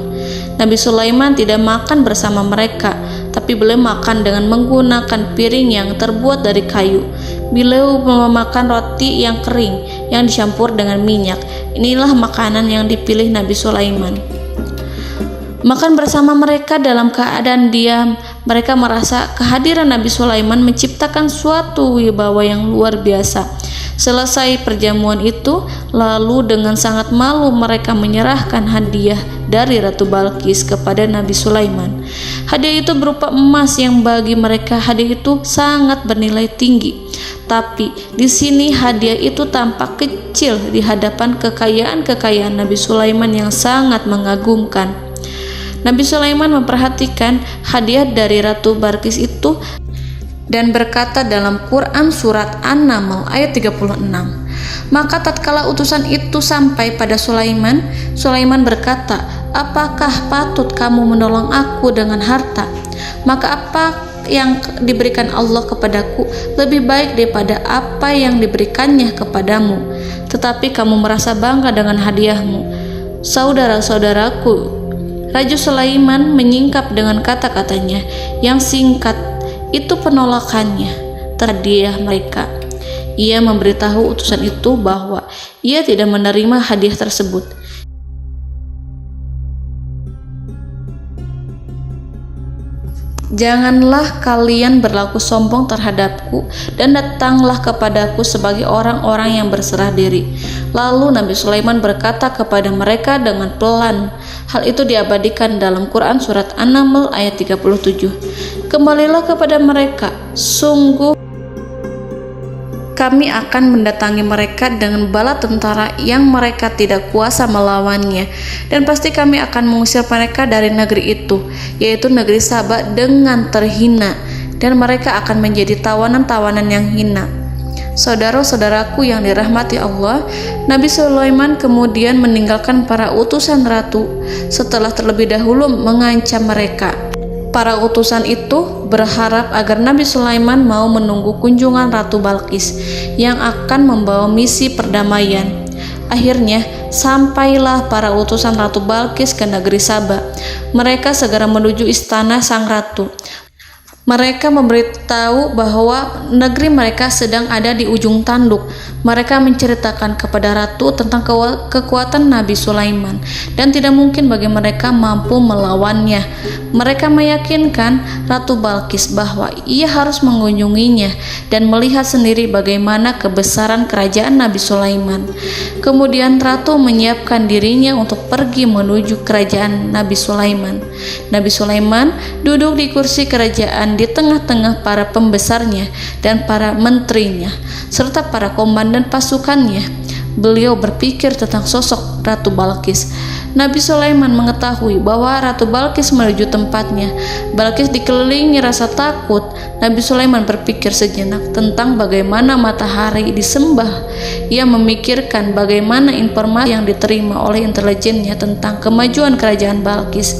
Nabi Sulaiman tidak makan bersama mereka, tapi beliau makan dengan menggunakan piring yang terbuat dari kayu. Beliau memakan roti yang kering yang dicampur dengan minyak. Inilah makanan yang dipilih Nabi Sulaiman. Makan bersama mereka dalam keadaan diam, mereka merasa kehadiran Nabi Sulaiman menciptakan suatu wibawa yang luar biasa. Selesai perjamuan itu, lalu dengan sangat malu mereka menyerahkan hadiah dari Ratu Balqis kepada Nabi Sulaiman. Hadiah itu berupa emas yang bagi mereka hadiah itu sangat bernilai tinggi. Tapi di sini hadiah itu tampak kecil di hadapan kekayaan-kekayaan Nabi Sulaiman yang sangat mengagumkan. Nabi Sulaiman memperhatikan hadiah dari Ratu Balqis itu dan berkata dalam Quran surat An-Naml ayat 36. Maka tatkala utusan itu sampai pada Sulaiman, Sulaiman berkata, "Apakah patut kamu menolong aku dengan harta? Maka apa yang diberikan Allah kepadaku lebih baik daripada apa yang diberikannya kepadamu. Tetapi kamu merasa bangga dengan hadiahmu." Saudara-saudaraku, Raja Sulaiman menyingkap dengan kata-katanya yang singkat itu penolakannya terhadap hadiah mereka. Ia memberitahu utusan itu bahwa ia tidak menerima hadiah tersebut. Janganlah kalian berlaku sombong terhadapku dan datanglah kepadaku sebagai orang-orang yang berserah diri. Lalu Nabi Sulaiman berkata kepada mereka dengan pelan. Hal itu diabadikan dalam Quran surat An-Naml ayat 37. Kembalilah kepada mereka, sungguh kami akan mendatangi mereka dengan bala tentara yang mereka tidak kuasa melawannya, dan pasti kami akan mengusir mereka dari negeri itu, yaitu negeri Saba, dengan terhina, dan mereka akan menjadi tawanan-tawanan yang hina. Saudara-saudaraku yang dirahmati Allah, Nabi Sulaiman kemudian meninggalkan para utusan ratu setelah terlebih dahulu mengancam mereka. Para utusan itu berharap agar Nabi Sulaiman mau menunggu kunjungan Ratu Balqis yang akan membawa misi perdamaian. Akhirnya sampailah para utusan Ratu Balqis ke negeri Saba. Mereka segera menuju istana sang ratu. Mereka memberitahu bahwa negeri mereka sedang ada di ujung tanduk. Mereka menceritakan kepada ratu tentang kekuatan Nabi Sulaiman dan tidak mungkin bagi mereka mampu melawannya. Mereka meyakinkan Ratu Balqis bahwa ia harus mengunjunginya dan melihat sendiri bagaimana kebesaran kerajaan Nabi Sulaiman. Kemudian ratu menyiapkan dirinya untuk pergi menuju kerajaan Nabi Sulaiman. Nabi Sulaiman duduk di kursi kerajaan di tengah-tengah para pembesarnya dan para menterinya serta para komandan pasukannya. Beliau berpikir tentang sosok Ratu Balqis. Nabi Sulaiman mengetahui bahwa Ratu Balqis menuju tempatnya. Balqis dikelilingi rasa takut. Nabi Sulaiman berpikir sejenak tentang bagaimana matahari disembah. Ia memikirkan bagaimana informasi yang diterima oleh intelijennya tentang kemajuan kerajaan Balqis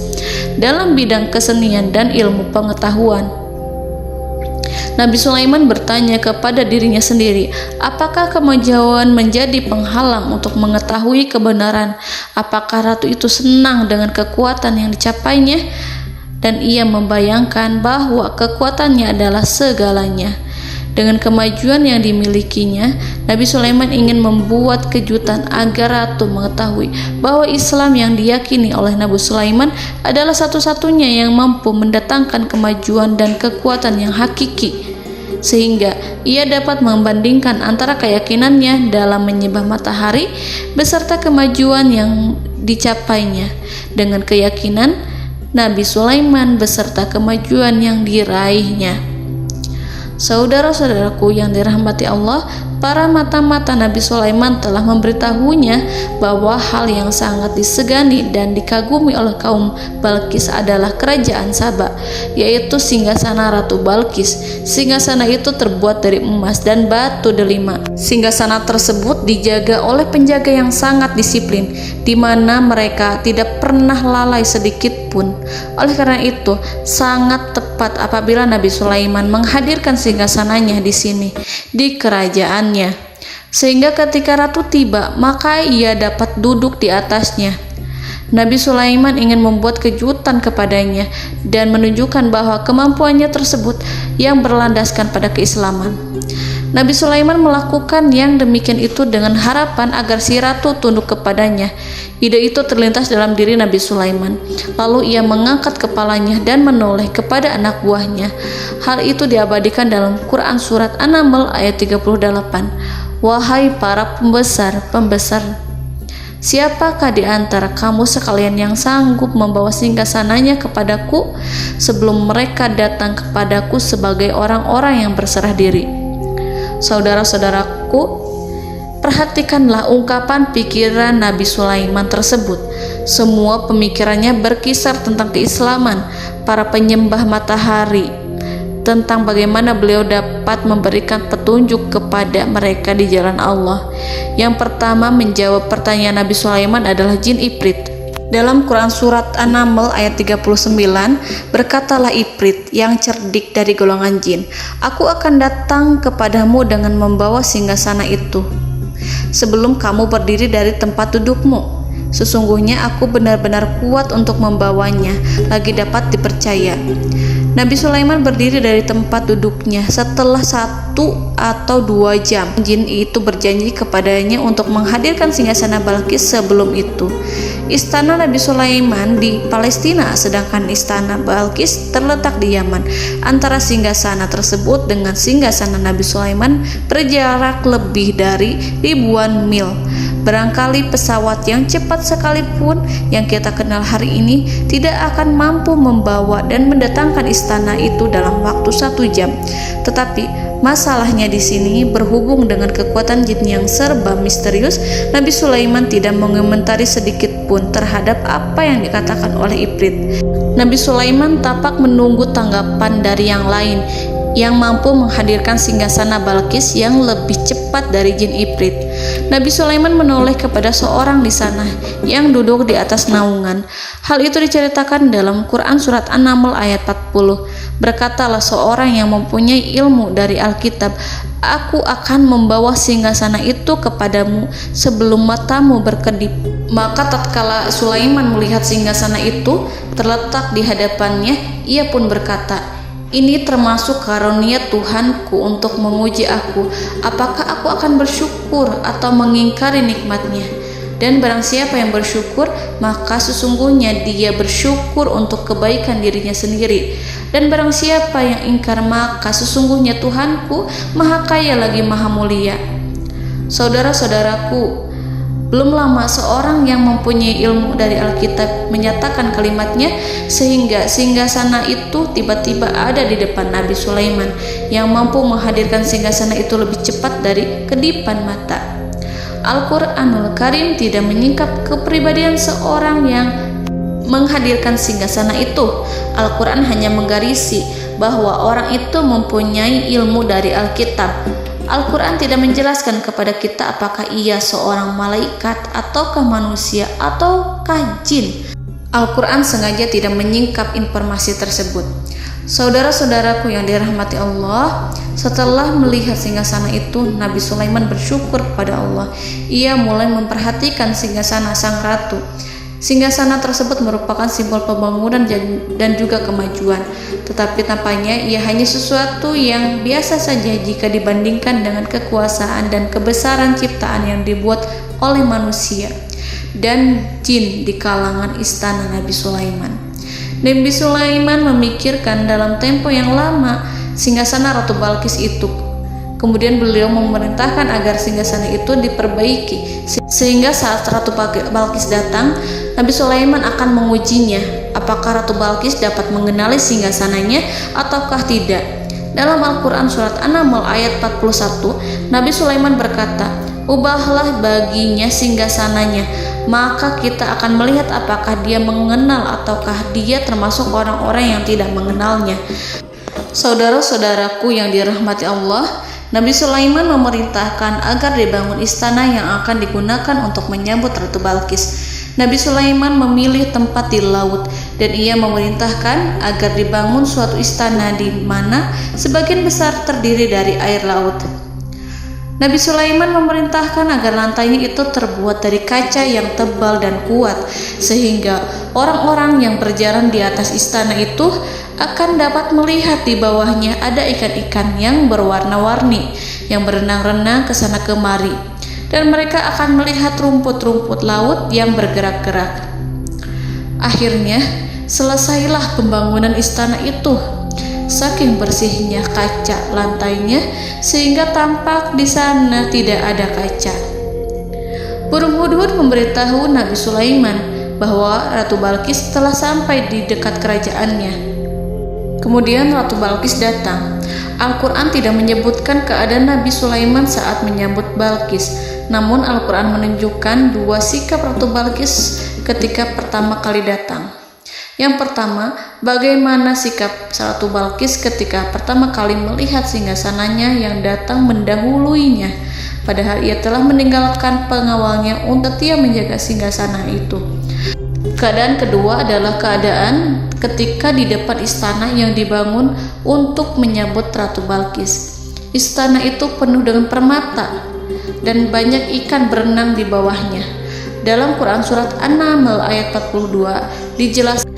dalam bidang kesenian dan ilmu pengetahuan. Nabi Sulaiman bertanya kepada dirinya sendiri, apakah kemajuan menjadi penghalang untuk mengetahui kebenaran? Apakah ratu itu senang dengan kekuatan yang dicapainya? Dan ia membayangkan bahwa kekuatannya adalah segalanya. Dengan kemajuan yang dimilikinya, Nabi Sulaiman ingin membuat kejutan agar ratu mengetahui bahwa Islam yang diyakini oleh Nabi Sulaiman adalah satu-satunya yang mampu mendatangkan kemajuan dan kekuatan yang hakiki, sehingga ia dapat membandingkan antara keyakinannya dalam menyembah matahari beserta kemajuan yang dicapainya dengan keyakinan Nabi Sulaiman beserta kemajuan yang diraihnya. Saudara-saudaraku yang dirahmati Allah, para mata-mata Nabi Sulaiman telah memberitahunya bahwa hal yang sangat disegani dan dikagumi oleh kaum Balkis adalah kerajaan Saba, yaitu singgasana Ratu Balkis. Singgasana itu terbuat dari emas dan batu delima. Singgasana tersebut dijaga oleh penjaga yang sangat disiplin, di mana mereka tidak pernah lalai sedikit pun. Oleh karena itu, sangat tepat apabila Nabi Sulaiman menghadirkan singgasananya di sini, di kerajaannya, sehingga ketika ratu tiba, maka ia dapat duduk di atasnya. Nabi Sulaiman ingin membuat kejutan kepadanya dan menunjukkan bahwa kemampuannya tersebut yang berlandaskan pada keislaman. Nabi Sulaiman melakukan yang demikian itu dengan harapan agar si ratu tunduk kepadanya. Ide itu terlintas dalam diri Nabi Sulaiman. Lalu ia mengangkat kepalanya dan menoleh kepada anak buahnya. Hal itu diabadikan dalam Quran Surat An-Naml ayat 38. Wahai para pembesar, siapakah di antara kamu sekalian yang sanggup membawa singgasananya kepadaku sebelum mereka datang kepadaku sebagai orang-orang yang berserah diri? Saudara-saudaraku, perhatikanlah ungkapan pikiran Nabi Sulaiman tersebut. Semua pemikirannya berkisar tentang keislaman para penyembah matahari, tentang bagaimana beliau dapat memberikan petunjuk kepada mereka di jalan Allah. Yang pertama menjawab pertanyaan Nabi Sulaiman adalah jin Ifrit. Dalam Quran Surat An-Naml ayat 39, berkatalah Ifrit yang cerdik dari golongan jin, aku akan datang kepadamu dengan membawa singgasana itu sebelum kamu berdiri dari tempat dudukmu. Sesungguhnya aku benar-benar kuat untuk membawanya, lagi dapat dipercaya. Nabi Sulaiman berdiri dari tempat duduknya setelah 1 atau 2 jam. Jin itu berjanji kepadanya untuk menghadirkan singgasana Balkis sebelum itu. Istana Nabi Sulaiman di Palestina, sedangkan istana Balkis terletak di Yaman. Antara singgasana tersebut dengan singgasana Nabi Sulaiman berjarak lebih dari ribuan mil. Barangkali pesawat yang cepat sekalipun yang kita kenal hari ini tidak akan mampu membawa dan mendatangkan istana itu dalam waktu 1 jam. Tetapi masalahnya di sini berhubung dengan kekuatan jin yang serba misterius. Nabi Sulaiman tidak mengomentari sedikit pun terhadap apa yang dikatakan oleh Ifrit. Nabi Sulaiman tampak menunggu tanggapan dari yang lain yang mampu menghadirkan singgasana Balkis yang lebih cepat dari jin Ifrit. Nabi Sulaiman menoleh kepada seorang di sana yang duduk di atas naungan. Hal itu diceritakan dalam Quran Surat An-Naml ayat 40. Berkatalah seorang yang mempunyai ilmu dari Alkitab, aku akan membawa singgasana itu kepadamu sebelum matamu berkedip. Maka tatkala Sulaiman melihat singgasana itu terletak di hadapannya, ia pun berkata, ini termasuk karunia Tuhanku untuk menguji aku, apakah aku akan bersyukur atau mengingkari nikmatnya. Dan barang siapa yang bersyukur, maka sesungguhnya dia bersyukur untuk kebaikan dirinya sendiri. Dan barang siapa yang ingkar, maka sesungguhnya Tuhanku maha kaya lagi maha mulia. Saudara-saudaraku, belum lama seorang yang mempunyai ilmu dari Alkitab menyatakan kalimatnya, sehingga singgasana itu tiba-tiba ada di depan Nabi Sulaiman yang mampu menghadirkan singgasana itu lebih cepat dari kedipan mata. Al-Quranul Karim tidak menyingkap kepribadian seorang yang menghadirkan singgasana itu. Al-Quran hanya menggarisi bahwa orang itu mempunyai ilmu dari Alkitab. Al-Quran tidak menjelaskan kepada kita apakah ia seorang malaikat ataukah manusia ataukah jin. Al-Quran sengaja tidak menyingkap informasi tersebut. Saudara-saudaraku yang dirahmati Allah, setelah melihat singgasana itu, Nabi Sulaiman bersyukur kepada Allah. Ia mulai memperhatikan singgasana sang ratu. Singgasana tersebut merupakan simbol pembangunan dan juga kemajuan, tetapi tampaknya ia hanya sesuatu yang biasa saja jika dibandingkan dengan kekuasaan dan kebesaran ciptaan yang dibuat oleh manusia dan jin di kalangan istana Nabi Sulaiman. Nabi Sulaiman memikirkan dalam tempo yang lama singgasana Ratu Balkis itu. Kemudian beliau memerintahkan agar singgasana itu diperbaiki, sehingga saat Ratu Balkis datang, Nabi Sulaiman akan mengujinya apakah Ratu Balkis dapat mengenali singgasananya ataukah tidak. Dalam Al-Quran surat An-Naml ayat 41, Nabi Sulaiman berkata, "Ubahlah baginya singgasananya, maka kita akan melihat apakah dia mengenal ataukah dia termasuk orang-orang yang tidak mengenalnya." Saudara-saudaraku yang dirahmati Allah, Nabi Sulaiman memerintahkan agar dibangun istana yang akan digunakan untuk menyambut Ratu Balqis. Nabi Sulaiman memilih tempat di laut dan ia memerintahkan agar dibangun suatu istana di mana sebagian besar terdiri dari air laut. Nabi Sulaiman memerintahkan agar lantainya itu terbuat dari kaca yang tebal dan kuat sehingga orang-orang yang berjalan di atas istana itu akan dapat melihat di bawahnya ada ikan-ikan yang berwarna-warni yang berenang-renang ke sana kemari, dan mereka akan melihat rumput-rumput laut yang bergerak-gerak. Akhirnya, selesailah pembangunan istana itu. Saking bersihnya kaca lantainya sehingga tampak di sana tidak ada kaca. Burung hudhud memberitahu Nabi Sulaiman bahwa Ratu Balqis telah sampai di dekat kerajaannya. Kemudian Ratu Balqis datang. Al-Quran tidak menyebutkan keadaan Nabi Sulaiman saat menyambut Balqis, namun Al-Quran menunjukkan dua sikap Ratu Balqis ketika pertama kali datang. Yang pertama, bagaimana sikap Ratu Balqis ketika pertama kali melihat singgasananya yang datang mendahuluinya, padahal ia telah meninggalkan pengawalnya untuk setia menjaga singgasana itu. Keadaan kedua adalah keadaan ketika di depan istana yang dibangun untuk menyambut Ratu Balqis. Istana itu penuh dengan permata dan banyak ikan berenang di bawahnya. Dalam Quran surat An-Naml ayat 42 dijelaskan,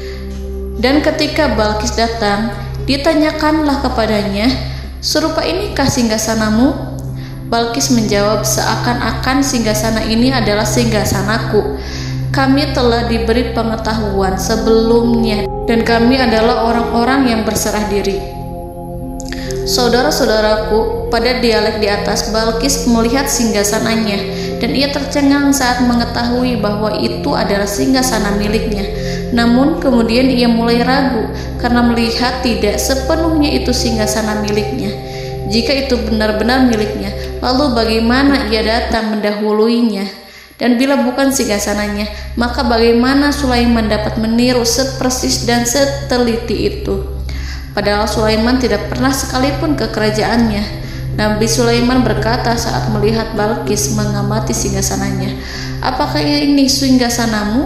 dan ketika Balqis datang, ditanyakanlah kepadanya, "Serupa inikah singgasanamu?" Balqis menjawab, "Seakan-akan singgasana ini adalah singgasanaku. Kami telah diberi pengetahuan sebelumnya dan kami adalah orang-orang yang berserah diri." Saudara-saudaraku, pada dialek di atas, Balqis melihat singgasananya dan ia tercengang saat mengetahui bahwa itu adalah singgasana miliknya. Namun kemudian ia mulai ragu karena melihat tidak sepenuhnya itu singgasana miliknya. Jika itu benar-benar miliknya, lalu bagaimana ia datang mendahuluinya? Dan bila bukan singgasananya, maka bagaimana Sulaiman dapat meniru sepersis dan seteliti itu? Padahal Sulaiman tidak pernah sekalipun ke kerajaannya. Nabi Sulaiman berkata saat melihat Balqis mengamati singgasananya, "Apakah ini singgasanamu?"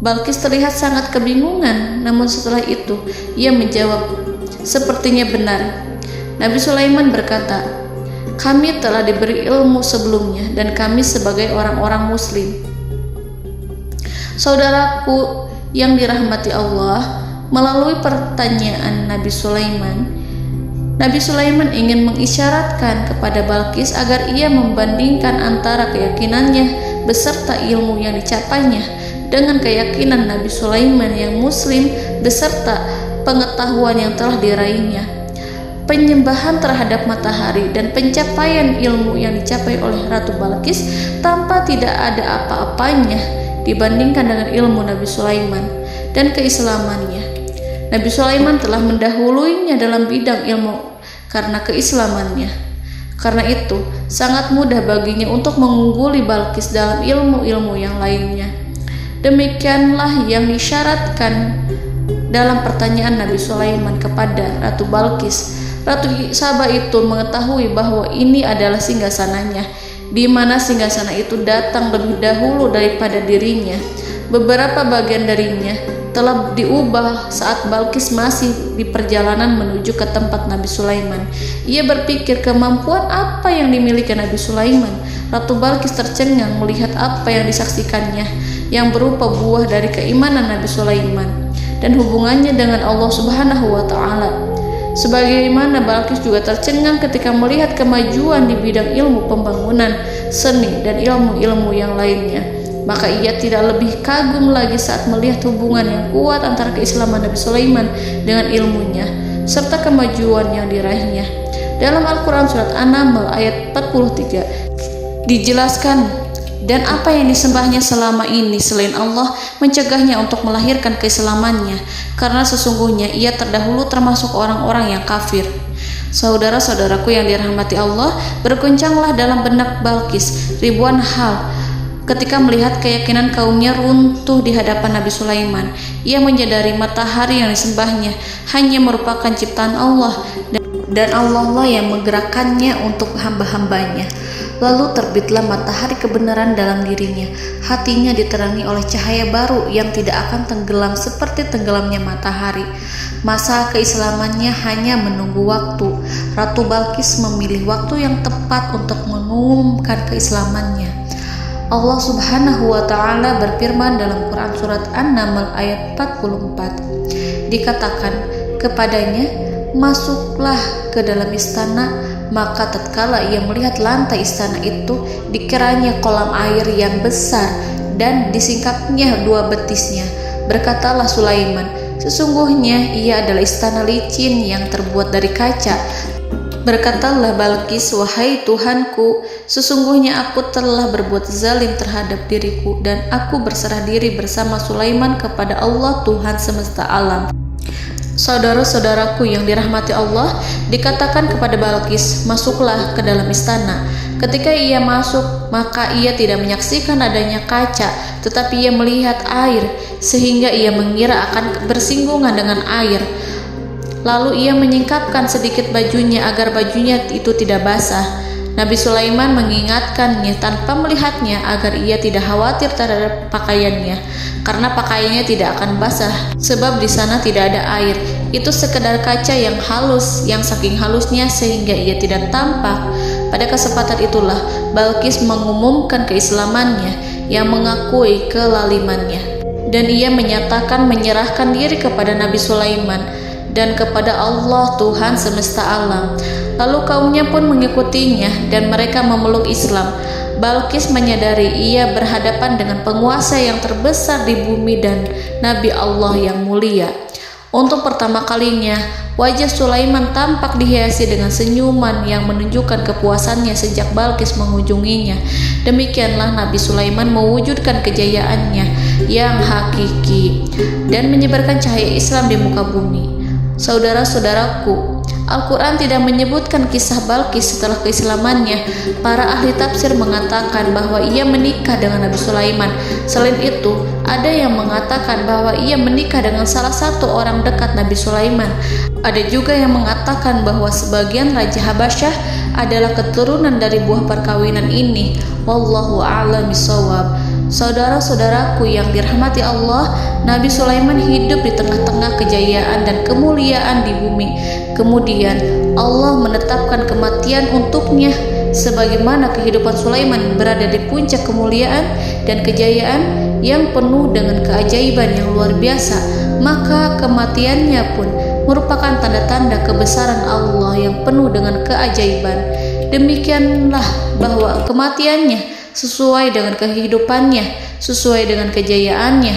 Balqis terlihat sangat kebingungan, namun setelah itu ia menjawab, "Sepertinya benar." Nabi Sulaiman berkata, "Kami telah diberi ilmu sebelumnya dan kami sebagai orang-orang muslim." Saudaraku yang dirahmati Allah, melalui pertanyaan Nabi Sulaiman ingin mengisyaratkan kepada Balqis agar ia membandingkan antara keyakinannya beserta ilmu yang dicapainya dengan keyakinan Nabi Sulaiman yang muslim beserta pengetahuan yang telah diraihnya. Penyembahan terhadap matahari dan pencapaian ilmu yang dicapai oleh Ratu Balqis tanpa tidak ada apa-apanya dibandingkan dengan ilmu Nabi Sulaiman dan keislamannya. Nabi Sulaiman telah mendahuluinya dalam bidang ilmu karena keislamannya. Karena itu, sangat mudah baginya untuk mengungguli Balqis dalam ilmu-ilmu yang lainnya. Demikianlah yang disyaratkan dalam pertanyaan Nabi Sulaiman kepada Ratu Balqis. Ratu Saba itu mengetahui bahwa ini adalah singgasananya, di mana singgasana itu datang lebih dahulu daripada dirinya. Beberapa bagian darinya telah diubah saat Balqis masih di perjalanan menuju ke tempat Nabi Sulaiman. Ia berpikir kemampuan apa yang dimiliki Nabi Sulaiman. Ratu Balqis tercengang melihat apa yang disaksikannya yang berupa buah dari keimanan Nabi Sulaiman dan hubungannya dengan Allah Subhanahu wa Ta'ala. Sebagaimana Balqis juga tercengang ketika melihat kemajuan di bidang ilmu pembangunan, seni, dan ilmu-ilmu yang lainnya. Maka ia tidak lebih kagum lagi saat melihat hubungan yang kuat antara keislaman Nabi Sulaiman dengan ilmunya, serta kemajuan yang diraihnya. Dalam Al-Quran Surat An-Naml ayat 43 dijelaskan, dan apa yang disembahnya selama ini selain Allah mencegahnya untuk melahirkan keislamannya, karena sesungguhnya ia terdahulu termasuk orang-orang yang kafir. Saudara-saudaraku yang dirahmati Allah, bergoncanglah dalam benak Balqis ribuan hal ketika melihat keyakinan kaumnya runtuh di hadapan Nabi Sulaiman. Ia menyadari matahari yang disembahnya hanya merupakan ciptaan Allah, dan Allah lah yang menggerakkannya untuk hamba-hambanya. Lalu terbitlah matahari kebenaran dalam dirinya. Hatinya diterangi oleh cahaya baru yang tidak akan tenggelam seperti tenggelamnya matahari. Masa keislamannya hanya menunggu waktu. Ratu Balqis memilih waktu yang tepat untuk mengumumkan keislamannya. Allah Subhanahu wa Ta'ala berfirman dalam Quran Surat An-Naml ayat 44. Dikatakan kepadanya, masuklah ke dalam istana. Maka tatkala ia melihat lantai istana itu, dikiranya kolam air yang besar dan disingkapnya dua betisnya. Berkatalah Sulaiman, sesungguhnya ia adalah istana licin yang terbuat dari kaca. Berkatalah Balqis, wahai Tuhanku, sesungguhnya aku telah berbuat zalim terhadap diriku, dan aku berserah diri bersama Sulaiman kepada Allah Tuhan semesta alam. Saudara-saudaraku yang dirahmati Allah, dikatakan kepada Balqis, masuklah ke dalam istana. Ketika ia masuk, maka ia tidak menyaksikan adanya kaca, tetapi ia melihat air, sehingga ia mengira akan bersinggungan dengan air. Lalu ia menyingkapkan sedikit bajunya agar bajunya itu tidak basah. Nabi Sulaiman mengingatkannya tanpa melihatnya agar ia tidak khawatir terhadap pakaiannya, karena pakaiannya tidak akan basah, sebab di sana tidak ada air. Itu sekedar kaca yang halus, yang saking halusnya sehingga ia tidak tampak. Pada kesempatan itulah Balqis mengumumkan keislamannya yang mengakui kelalimannya, dan ia menyatakan menyerahkan diri kepada Nabi Sulaiman dan kepada Allah Tuhan semesta alam. Lalu kaumnya pun mengikutinya dan mereka memeluk Islam. Balqis menyadari ia berhadapan dengan penguasa yang terbesar di bumi dan Nabi Allah yang mulia. Untuk pertama kalinya, wajah Sulaiman tampak dihiasi dengan senyuman yang menunjukkan kepuasannya sejak Balqis mengunjunginya. Demikianlah Nabi Sulaiman mewujudkan kejayaannya yang hakiki dan menyebarkan cahaya Islam di muka bumi. Saudara-saudaraku, Al-Quran tidak menyebutkan kisah Balqis setelah keislamannya. Para ahli tafsir mengatakan bahwa ia menikah dengan Nabi Sulaiman. Selain itu, ada yang mengatakan bahwa ia menikah dengan salah satu orang dekat Nabi Sulaiman. Ada juga yang mengatakan bahwa sebagian Raja Habasyah adalah keturunan dari buah perkawinan ini. Wallahu a'lam bishawab. Saudara-saudaraku yang dirahmati Allah, Nabi Sulaiman hidup di tengah-tengah kejayaan dan kemuliaan di bumi. Kemudian Allah menetapkan kematian untuknya. Sebagaimana kehidupan Sulaiman berada di puncak kemuliaan dan kejayaan yang penuh dengan keajaiban yang luar biasa, maka kematiannya pun merupakan tanda-tanda kebesaran Allah yang penuh dengan keajaiban. Demikianlah bahwa kematiannya sesuai dengan kehidupannya, sesuai dengan kejayaannya.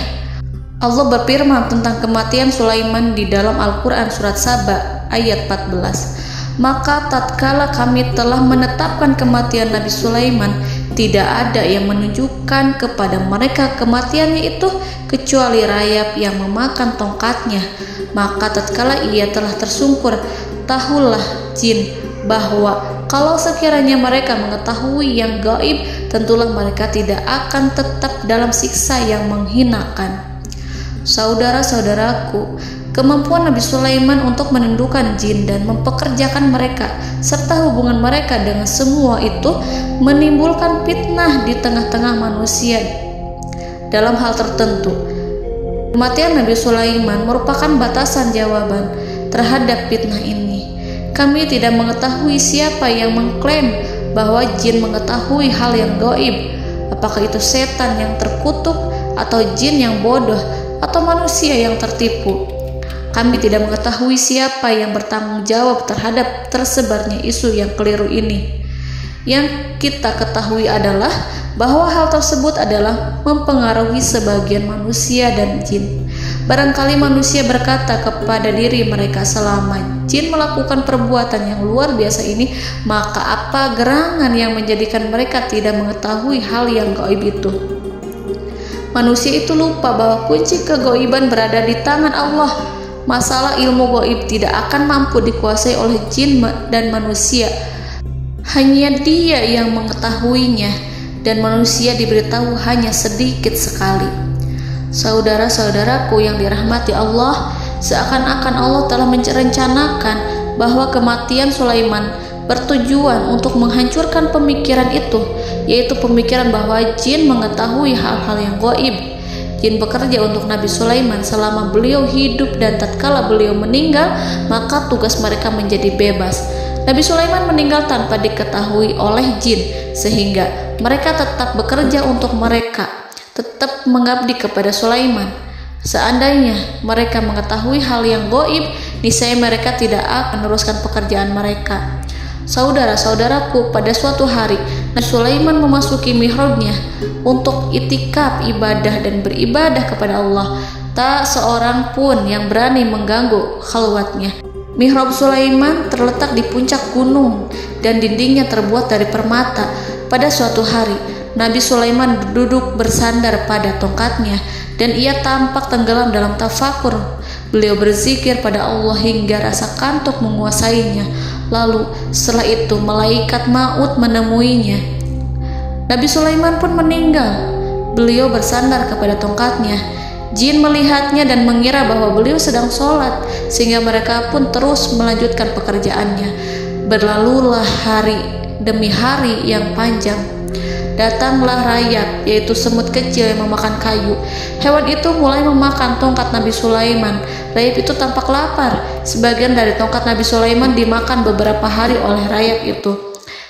Allah berfirman tentang kematian Sulaiman di dalam Al-Quran Surat Saba ayat 14. Maka tatkala kami telah menetapkan kematian Nabi Sulaiman, tidak ada yang menunjukkan kepada mereka kematiannya itu kecuali rayap yang memakan tongkatnya. Maka tatkala ia telah tersungkur, tahulah jin bahwa kalau sekiranya mereka mengetahui yang gaib, tentulah mereka tidak akan tetap dalam siksa yang menghinakan. Saudara-saudaraku, kemampuan Nabi Sulaiman untuk menundukkan jin dan mempekerjakan mereka, serta hubungan mereka dengan semua itu menimbulkan fitnah di tengah-tengah manusia dalam hal tertentu. Kematian Nabi Sulaiman merupakan batasan jawaban terhadap fitnah ini. Kami tidak mengetahui siapa yang mengklaim bahwa jin mengetahui hal yang gaib. Apakah itu setan yang terkutuk, atau jin yang bodoh, atau manusia yang tertipu? Kami tidak mengetahui siapa yang bertanggung jawab terhadap tersebarnya isu yang keliru ini. Yang kita ketahui adalah bahwa hal tersebut adalah mempengaruhi sebagian manusia dan jin. Barangkali manusia berkata kepada diri mereka, selama jin melakukan perbuatan yang luar biasa ini, maka apa gerangan yang menjadikan mereka tidak mengetahui hal yang gaib itu? Manusia itu lupa bahwa kunci kegaiban berada di tangan Allah. masalah ilmu gaib tidak akan mampu dikuasai oleh jin dan manusia. Hanya Dia yang mengetahuinya, dan manusia diberitahu hanya sedikit sekali. Saudara-saudaraku yang dirahmati Allah, seakan-akan Allah telah merencanakan bahwa kematian Sulaiman bertujuan untuk menghancurkan pemikiran itu, yaitu pemikiran bahwa jin mengetahui hal-hal yang gaib. Jin bekerja untuk Nabi Sulaiman selama beliau hidup, dan tatkala beliau meninggal, maka tugas mereka menjadi bebas. Nabi Sulaiman meninggal tanpa diketahui oleh jin, sehingga mereka tetap bekerja untuk mereka, tetap mengabdi kepada Sulaiman. Seandainya mereka mengetahui hal yang gaib, niscaya mereka tidak akan meneruskan pekerjaan mereka. Saudara-saudaraku, pada suatu hari Nabi Sulaiman memasuki mihrabnya untuk itikaf ibadah dan beribadah kepada Allah. Tak seorang pun yang berani mengganggu khalwatnya. Mihrab Sulaiman terletak di puncak gunung dan dindingnya terbuat dari permata. Pada suatu hari, Nabi Sulaiman duduk bersandar pada tongkatnya dan ia tampak tenggelam dalam tafakur. Beliau berzikir pada Allah hingga rasa kantuk menguasainya. Lalu setelah itu malaikat maut menemuinya. Nabi Sulaiman pun meninggal. Beliau bersandar kepada tongkatnya. Jin melihatnya dan mengira bahwa beliau sedang sholat, sehingga mereka pun terus melanjutkan pekerjaannya. Berlalulah hari demi hari yang panjang. Datanglah rayap, yaitu semut kecil yang memakan kayu. Hewan itu mulai memakan tongkat Nabi Sulaiman. Rayap itu tampak lapar. Sebagian dari tongkat Nabi Sulaiman dimakan beberapa hari oleh rayap itu.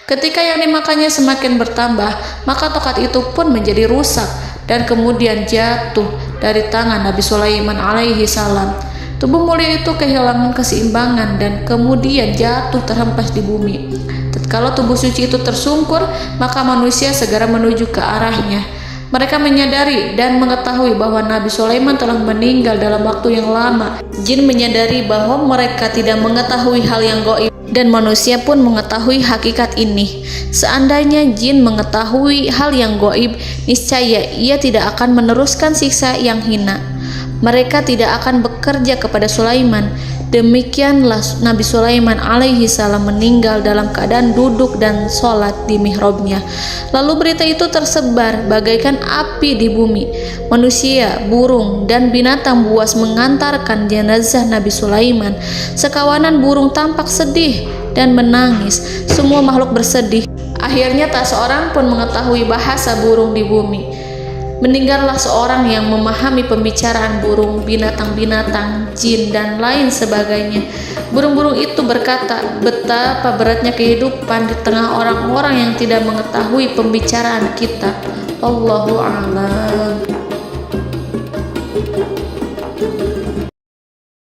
Ketika yang dimakannya semakin bertambah, maka tongkat itu pun menjadi rusak dan kemudian jatuh dari tangan Nabi Sulaiman alaihi salam. Tubuh mulia itu kehilangan keseimbangan dan kemudian jatuh terhempas di bumi. Tatkala tubuh suci itu tersungkur, maka manusia segera menuju ke arahnya. Mereka menyadari dan mengetahui bahwa Nabi Sulaiman telah meninggal dalam waktu yang lama. Jin menyadari bahwa mereka tidak mengetahui hal yang gaib, dan manusia pun mengetahui hakikat ini. Seandainya jin mengetahui hal yang gaib, niscaya ia tidak akan meneruskan siksa yang hina. Mereka tidak akan bekerja kepada Sulaiman. Demikianlah Nabi Sulaiman alaihi salam meninggal dalam keadaan duduk dan sholat di mihrabnya. Lalu berita itu tersebar bagaikan api di bumi. Manusia, burung, dan binatang buas mengantarkan jenazah Nabi Sulaiman. Sekawanan burung tampak sedih dan menangis. Semua makhluk bersedih. Akhirnya tak seorang pun mengetahui bahasa burung di bumi. Meninggallah seorang yang memahami pembicaraan burung, binatang-binatang, jin, dan lain sebagainya. Burung-burung itu berkata, betapa beratnya kehidupan di tengah orang-orang yang tidak mengetahui pembicaraan kita. Allahu a'lam.